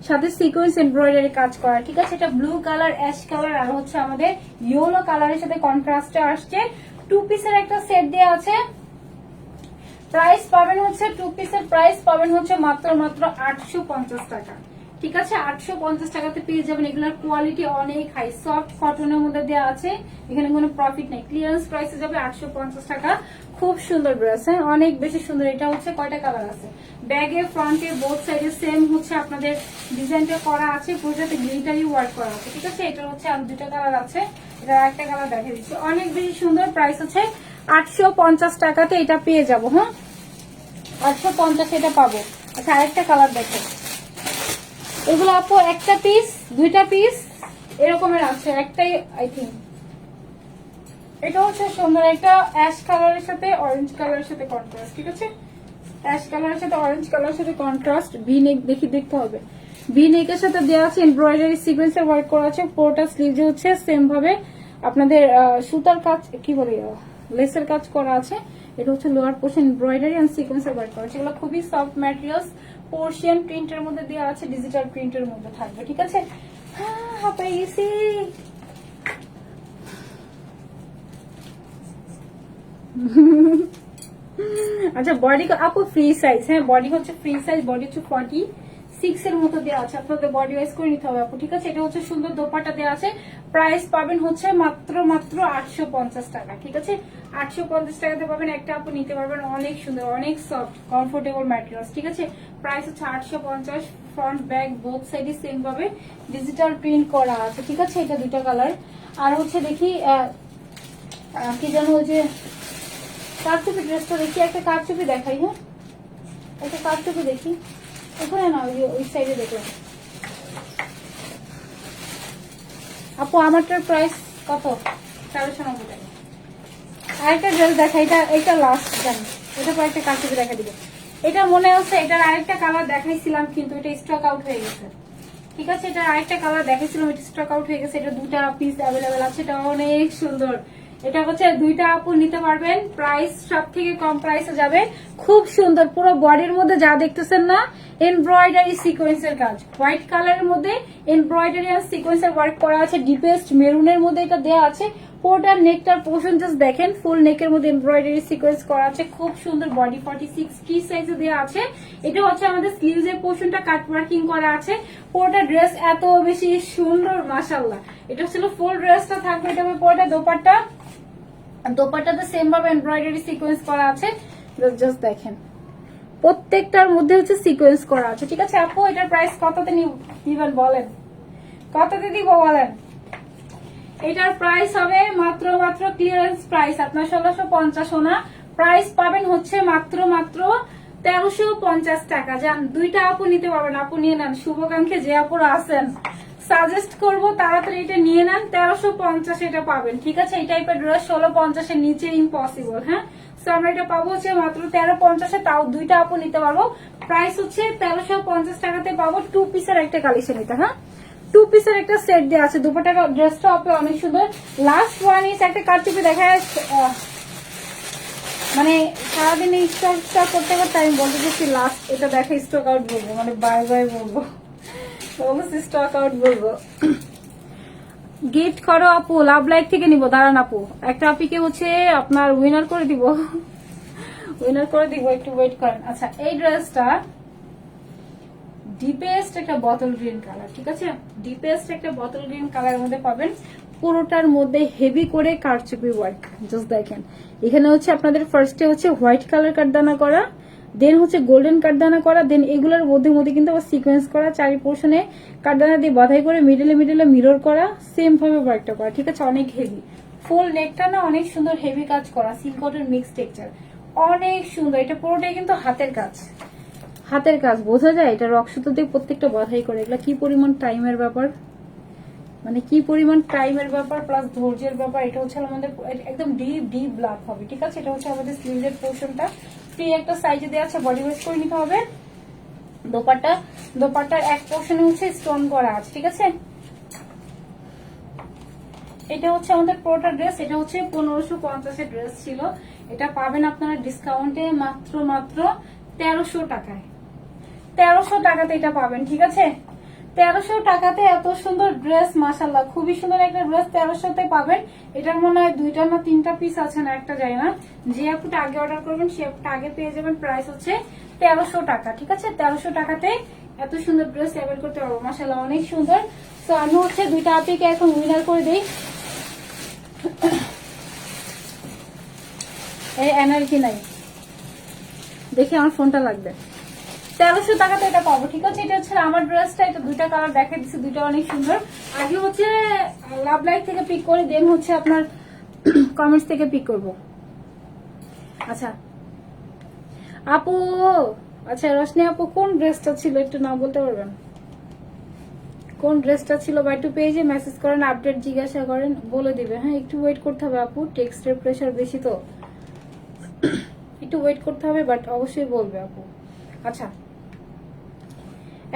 সাথে সিকোয়েন্স এমব্রয়ডারি কাজ করা, ঠিক আছে? এটা ব্লু কালার, অ্যাশ কালার আর হচ্ছে আমাদের ইয়েলো কালারের সাথে কন্ট্রাস্টে আসছে। 2 পিসের একটা সেট দেওয়া আছে। প্রাইস পাবেন হচ্ছে 2 পিসের প্রাইস পাবেন হচ্ছে মাত্র 850 টাকা, ঠিক আছে? 850 টাকাতে পেয়ে যাবেন। এগুলোর কোয়ালিটি অনেক হাই, সফট কটনের মধ্যে দেওয়া আছে, এখানে কোনো প্রফিট নেই। ক্লিয়ারেন্স প্রাইসে যাবে 850 টাকা। খুব সুন্দর ড্রেস, হ্যাঁ, অনেক বেশি সুন্দর। এটা হচ্ছে কয়টা কালার আছে, ব্যাগে ফ্রন্টে বোথ সাইডে সেম হচ্ছে আপনাদের ডিজাইনটা করা আছে, পুরোটাতে গ্লিটারি ওয়ার্ক করা আছে, ঠিক আছে? এটা হচ্ছে আর 2টা কালার আছে, এটা একটা কালার দেখিয়ে দিচ্ছি, অনেক বেশি সুন্দর। প্রাইস হচ্ছে 850 টাকাতে এটা পেয়ে যাবো, হ্যাঁ, 850 এটা পাবো। আচ্ছা, আরেকটা কালার দেখো, এগুলো আপু একটা পিস, 2টা পিস এরকমের আছে, একটাই আই থিঙ্ক। এটা হচ্ছে সুন্দর একটা অ্যাশ কালারের সাথে অরেঞ্জ কালারের সাথে কন্ট্রাস্ট, ঠিক আছে? অ্যাশ কালারের সাথে অরেঞ্জ কালারের সাথে কন্ট্রাস্ট, ভি নেক দেখতে হবে। ভি নেকের সাথে দেওয়া আছে এমব্রয়ডারি সিকোয়েন্সের ওয়ার্ক করা আছে, পুরোটা স্লিভ যে হচ্ছে সেম ভাবে আপনাদের সুতার কাজ, কি বলে, লেসের কাজ করা আছে। এটা হচ্ছে লোয়ার পোর্শন এমব্রয়ডারি এন্ড সিকোয়েন্সের ওয়ার্ক করা আছে। এগুলো খুবই সফট ম্যাটেরিয়ালস, পোর্শিয়ান প্রিন্টের মধ্যে দেওয়া আছে, ডিজিটাল প্রিন্টের মধ্যে থাকবে, ঠিক আছে? হ্যাঁ, হাঁপাই গেছি। আচ্ছা, বডি আপু ফ্রি সাইজ, হ্যাঁ, বডি হচ্ছে ফ্রি সাইজ, বডি হচ্ছে 46 এর মতো দেওয়া আছে, আপনাদের বডি ওয়াইজ করে নিতে হবে আপু, ঠিক আছে? এটা হচ্ছে সুন্দর দোপাট্টা দেওয়া আছে। প্রাইস পাবেন হচ্ছে মাত্র 850 টাকা, ঠিক আছে? 850 টাকাতে পাবেন। একটা আপু নিতে পারবেন, অনেক সুন্দর, অনেক সফট, কমফোর্টেবল ম্যাটেরিয়ালস, ঠিক আছে? প্রাইস হচ্ছে 850। ফ্রন্ট ব্যাক বোথ সাইডে সেম ভাবে ডিজিটাল প্রিন্ট করা আছে, ঠিক আছে? এটা 2টা কালার। আর হচ্ছে দেখি কি যেন, ওই যে কারচুপি ড্রেসটা দেখি, একটা কারচুপি দেখাই, হ্যাঁ, একটা কারচুপি দেখি, ওখানে না, ওই সাইডে দেখলাম। আপু আমারটার প্রাইস কত? 490 টাকা। আরেকটা ড্রেস দেখা, এটা লাস্ট জানি, এটা পর একটা কারচুপি দেখা দিবে। এটা মনে হচ্ছে এটার আরেকটা কালার দেখাইছিলাম, কিন্তু এটা স্টক আউট হয়ে গেছে, ঠিক আছে? এটা আরেকটা কালার দেখাইছিলাম, এটা স্টক আউট হয়ে গেছে। এটা 2টা পিস অ্যাভেলেবেল আছে, এটা অনেক সুন্দর। এটা হচ্ছে 2টা আপু নিতে পারবেন, প্রাইস সব থেকে কম প্রাইসে যাবে। খুব সুন্দর, পুরো বডির মধ্যে যা দেখতেছেন না, এমব্রয়ডারি সিকোয়েন্সের কাজ, হোয়াইট কালারের মধ্যে এমব্রয়ডারি আর সিকোয়েন্সের ওয়ার্ক করা আছে, ডিপেস্ট মেরুনের মধ্যে এটা দেওয়া আছে। পুরোটার নেকটার পোর্শন জাস্ট দেখেন, ফুল নেকের মধ্যে এমব্রয়ডারি সিকোয়েন্স করা আছে, খুব সুন্দর। বডি 46 ফ্রি সাইজে দেওয়া আছে। এটা হচ্ছে আমাদের স্লিভস এর পোর্শনটা কাট ওয়ার্কিং করা আছে। পুরোটা ড্রেস এত বেশি সুন্দর, মাশাআল্লাহ। এটা হচ্ছে ফুল ড্রেসটা থাকবে, এটা পুরোটা দোপাট্টা, দোপাট্টাতে সেম ভাবে এমব্রয়ডারি সিকোয়েন্স করা আছে, জাস্ট দেখেন, প্রত্যেকটার মধ্যে হচ্ছে সিকোয়েন্স করা আছে, ঠিক আছে? আপু এটার প্রাইস কততে নিবেন বলেন, কততে দিব বলেন? এটার প্রাইস হবে মাত্র ক্লিয়ারেন্স প্রাইস আপনার 1650 না, প্রাইস পাবেন হচ্ছে মাত্র 1350 টাকা। যান, 2টা আপু নিতে পারবেন, আপু নিয়ে নেন, শুভাকাঙ্ক্ষী যে আপুরা আছেন, সাজেস্ট করবো তাড়াতাড়ি এটা নিয়ে নেন। 1350 এটা পাবেন, ঠিক আছে? এই টাইপের ড্রেস 1650 এর নিচে ইম্পসিবল, হ্যাঁ। সো আমরা এটা পাবো হচ্ছে মাত্র 1350, তাও 2টা আপু নিতে পারবো। প্রাইস হচ্ছে 1350 টাকাতে পাবো। 2 পিসের একটা কালেকশন এটা, হ্যাঁ, 2 পিসের একটা সেট দেওয়া আছে। দুপাটার ড্রেসটা আপনি অনেক সুন্দর। লাস্ট ওয়ান ইস একটা কারচুপি দেখায়, মানে সারাদিন স্টক করতে করতে আমি বলতে চাচ্ছি লাস্ট এটা দেখে স্টক আউট বলবো, মানে বাই বাই বলবো, অবশ্যই স্টক আউট বলবো। গিফট করো আপু, লাভ লাইক থেকে নিবো, দাঁড়ান আপু, একটা আপিকে হচ্ছে আপনার উইনার করে দিব, একটু ওয়েট করেন। আচ্ছা, এই ড্রেসটা ডিপেস্ট একটা বোতল গ্রিন কালার, ঠিক আছে, ডিপেস্ট একটা বোতল গ্রিন কালারের মধ্যে পাবেন। পুরোটার মধ্যে হেভি করে কারচুপি ওয়ার্ক, জাস্ট দেখেন। এখানে হচ্ছে আপনাদের ফার্স্টে হচ্ছে হোয়াইট কালার কাটদানা করা, দেন হচ্ছে গোল্ডেন কাটদানা করা, দেন এগুলোর মধ্যে মধ্যে কিন্তু আবার সিকোয়েন্স করা, চারি পোর্শনে কাটদানা দিয়ে বাধাই করে মিডলে মিডলে মিরর করা, সেম ভাবে ওয়ার্কটা করা, ঠিক আছে, অনেক হেভি। ফুল নেকটা না অনেক সুন্দর হেভি কাজ করা, সিল্কটের মিক্স টেক্সচার, অনেক সুন্দর। এটা পুরোটাই কিন্তু হাতের কাজ, হাতের কাজ বোঝা যায়। এটা রক্সুতো দিয়ে প্রত্যেকটা বাধাই করে। এগুলা কি পরিমাণ টাইমের ব্যাপার, মানে কি পরিমাণ টাইমের ব্যাপার প্লাস ধৈর্যের ব্যাপার। এটা হচ্ছে আমাদের একদম ডিপ ডিপ ব্ল্যাক হবে, ঠিক আছে। এটা হচ্ছে আমাদের স্লিভের পোর্শনটা ফ্রি একটা সাইজে দেওয়া আছে, বডি ওয়েস্ট করে নিতে হবে। দোপাট্টার এক পোর্শনে হচ্ছে স্টোন করা আছে, ঠিক আছে। এটা হচ্ছে আমাদের পুরোটা ড্রেস। এটা হচ্ছে 1550 ড্রেস ছিল, এটা পাবেন আপনারা ডিসকাউন্টে মাত্র 1300 টাকায়। 1300 টাকাতে এটা পাবেন, ঠিক আছে। 1300 টাকাতে এত সুন্দর ড্রেস, মাশাআল্লাহ খুবই সুন্দর একটা ড্রেস 1300 পাবেন। এটার মনে হয় 2টা না 3টা পিস আছে, না একটা যায় না। যে আপুটা আগে অর্ডার করবেন সে আপুটা আগে পেয়ে যাবেন। প্রাইস হচ্ছে 1300 টাকা, ঠিক আছে। 1300 টাকাতে এত সুন্দর ড্রেস অ্যাভেল করতে পারবো, মাশাআল্লাহ অনেক সুন্দর। তো আমি হচ্ছে 2টা আপিকে এখন উইনার করে দিই। এই এনার্জি নাই, দেখি আমার ফোনটা লাগবে। 1300 টাকাতে এটা পাবো, ঠিক আছে। এটা হচ্ছে আমার ড্রেসটা, এটা 2টা কালার দেখা দিচ্ছি, 2টা অনেক সুন্দর। আগে হচ্ছে লাভ লাইক থেকে পিক করি, দেন হচ্ছে আপনার কমেন্টস থেকে পিক করব। আচ্ছা আপু, আচ্ছা রোশনি আপু কোন ড্রেসটা ছিল একটু না বলতে পারবেন? কোন ড্রেসটা ছিল বা একটু পেজে মেসেজ করেন, আপডেট জিজ্ঞাসা করেন, বলে দিবে। হ্যাঁ একটু ওয়েট করতে হবে আপু, টেক্সটের প্রেশার বেশি তো, একটু ওয়েট করতে হবে, বাট অবশ্যই বলবে আপু। আচ্ছা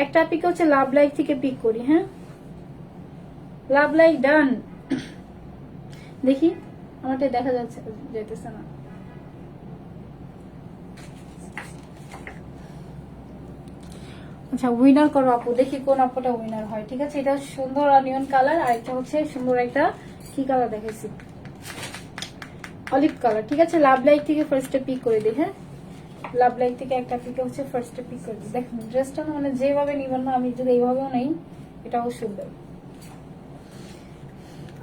একটা পিক হচ্ছে লাভ লাইক থেকে পিক করি। হ্যাঁ লাভ লাইক ডান, দেখি আমারটা দেখা যাচ্ছে, যেতেছে না। আচ্ছা উইনার করো আপু, দেখি কোন আপুটা উইনার হয়, ঠিক আছে। এটা সুন্দর অনিয়ন কালার, আর এটা হচ্ছে সুন্দর একটা কি কালার দেখেছি, অলিভ কালার, ঠিক আছে। লাভ লাইক থেকে ফার্স্টে পিক করে দিই। হ্যাঁ লাভ লাইক থেকে একটা পিক হচ্ছে ফার্স্টে পিক করে দিই। দেখুন ড্রেসটা মানে যেভাবে নিবেন না, আমি যদি এইভাবেও নেই এটাও সুন্দর।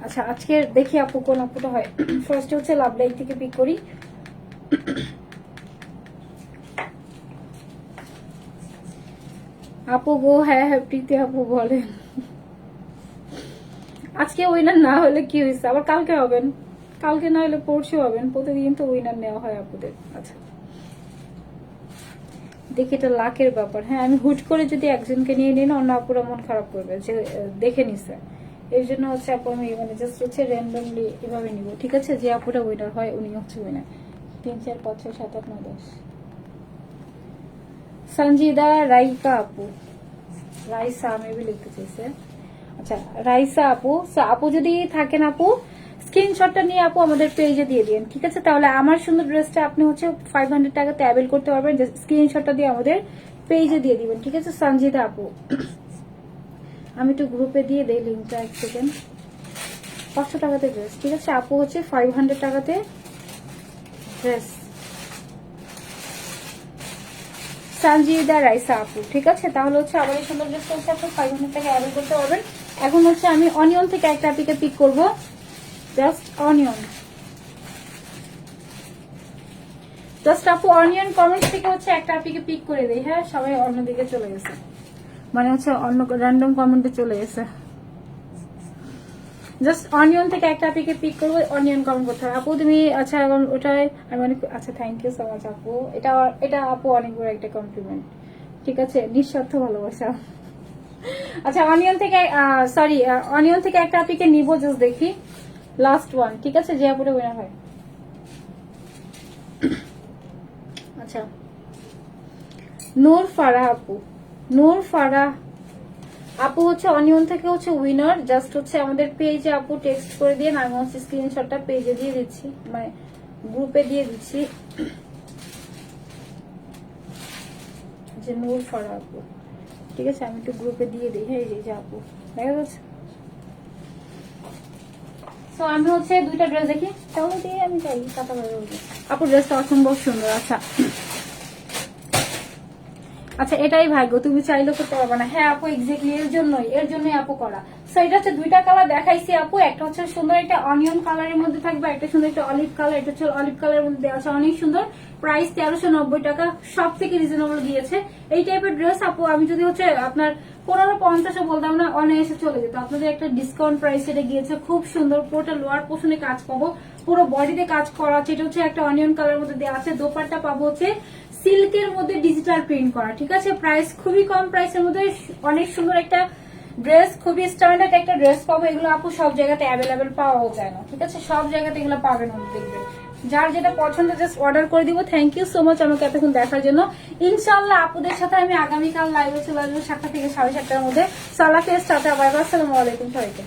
আচ্ছা আজকে দেখি আপু কোন আপুটা হয়। ফার্স্টে হচ্ছে লাভ লাইক থেকে পিক করি। আপু গো, হ্যাঁ হ্যাঁ প্রীতি আপু বলেন। আজকে উইনার না হলে কি হয়েছে, আবার কালকে হবেন, কালকে না হলে পরশু হবেন, প্রতিদিন তো উইনার নেওয়া হয় আপুদের। আচ্ছা দেখি এটা লাখের ব্যাপার। হ্যাঁ আমি হুট করে যদি একজনকে নিয়ে নিই না, অন্য আপুরা মন খারাপ করবে যে দেখে নিছে। এই জন্য হচ্ছে আপু আমি মানে জাস্ট হচ্ছে র্যান্ডমলি এভাবে নিব, ঠিক আছে। যে আপুরা উইনার হয় উনি হচ্ছে উইনার। 3 4 5 6 7 8 9 10 সঞ্জিদা রাইকা আপু, রাইসা মেবি লিখতে চাইছে। আচ্ছা রাইসা আপু, আপু যদি থাকেন আপু স্ক্রিনশটটা নিয়ে আপু আমাদের পেজে দিয়ে দিন, ঠিক আছে। তাহলে আমার সুন্দর ড্রেসটা আপনি হচ্ছে 500 টাকাতে অ্যাভেল করতে পারবেন, স্ক্রিনশটটা দিয়ে আমাদের পেজে দিয়ে দিবেন, ঠিক আছে। সঞ্জিদা আপু আমি একটু গ্রুপে দিয়ে দেই লিঙ্কটা, 1 সেকেন্ড। 500 টাকাতে ড্রেস, ঠিক আছে। আপু হচ্ছে 500 টাকাতে ড্রেস, সঞ্জিদা রাইসা আপু, ঠিক আছে। তাহলে হচ্ছে আবার এই সুন্দর ড্রেসটা হচ্ছে আপনি 500 টাকা অ্যাভেল করতে পারবেন। এখন হচ্ছে আমি অনিয়ন থেকে একটা পিকে পিক করব, জাস্ট অনিয়ন, জাস্ট আপু অনিয়ন কমেন্টস থেকে হচ্ছে একটা পিকে পিক করে দেই। হ্যাঁ সবাই অন্যদিকে চলে গেছে, মানে হচ্ছে অন্য র্যান্ডম কমেন্টে চলে গেছে। জাস্ট অনিয়ন থেকে একটা পিকে পিক করবো, অনিয়ন কমেন্ট করতে হবে আপু তুমি। আচ্ছা এখন ওটাই আমি অনেক, আচ্ছা থ্যাংক ইউ সো মাচ আপু, এটা আপু অনেক বড় একটা কমপ্লিমেন্ট, ঠিক আছে, নিঃস্বার্থ ভালোবাসা। আচ্ছা অনিয়ন থেকে সরি অনিয়ন থেকে একটা পিকে নিব, জাস্ট দেখি লাস্ট ওয়ান, ঠিক আছে, যে আপুটা উইনার হয়। আচ্ছা নূর ফারাহ আপু, নূর ফারাহ আপু হচ্ছে অনিয়ন থেকে হচ্ছে উইনার। জাস্ট হচ্ছে আমাদের পেজে আপু টেক্সট করে দিয়ে আমি হচ্ছে স্ক্রিনশটটা পেজে দিয়ে দিচ্ছি, মানে গ্রুপে দিয়ে দিচ্ছি যে নূর ফারাহ আপু, ঠিক আছে। আমি একটু গ্রুপে দিয়ে দিই। হ্যাঁ এই যে আপু দেখা যাচ্ছে। তো আমি হচ্ছে 2টা ড্রেস দেখি, তাহলে দিয়ে আমি যাই কাটা বাজার। আপু ড্রেসটা অসম্ভব সুন্দর। আচ্ছা আচ্ছা এটাই ভাগ্য, তুমি চাইলেও করতে পারবে না। হ্যাঁ আপু এক্স্যাক্টলি এর জন্যই আপু করা। সো এটা হচ্ছে দুইটা কালার দেখাইছি আপু, একটা হচ্ছে সুন্দর একটা অনিয়ন কালারের মধ্যে থাকবে, একটা সুন্দর একটা অলিভ কালার। এটা হচ্ছে অলিভ কালারের মধ্যে দেওয়া আছে, অনেক সুন্দর। প্রাইস 1390 টাকা, সব থেকে রিজনেবল দিয়েছে। এই টাইপের ড্রেস আপু আমি যদি হচ্ছে আপনার 1550 বলতাম না, অনায়াসে চলে যেত। আপনাদের একটা ডিসকাউন্ট প্রাইস এটা গিয়েছে, খুব সুন্দর। পুরোটা লোয়ার পোর্শনে কাজ পাবো, পুরো বডিতে কাজ করা আছে। এটা হচ্ছে একটা অনিয়ন কালার মধ্যে দেওয়া আছে। দোপাট্টা পাবো হচ্ছে সিল্কের মধ্যে ডিজিটাল প্রিন্ট করা, ঠিক আছে। প্রাইস খুবই কম, প্রাইসের মধ্যে অনেক সুন্দর একটা ড্রেস, খুবই স্ট্যান্ডার্ড একটা ড্রেস পাবো। এগুলো আপু সব জায়গাতে অ্যাভেলেবেল পাওয়াও যায় না, ঠিক আছে। সব জায়গাতে এগুলো পাবেন না, দেখবেন। যার যেটা পছন্দ জাস্ট অর্ডার করে দিব। থ্যাংক ইউ সো মাচ আমাকে এতক্ষণ দেখার জন্য। ইনশাআল্লাহ আপুদের সাথে আমি আগামীকাল লাইভে চলে আসবো 7টা থেকে 7:30টার মধ্যে। সালাফেস টাটা, বাই বাই, আসসালামু আলাইকুম সবাইকে।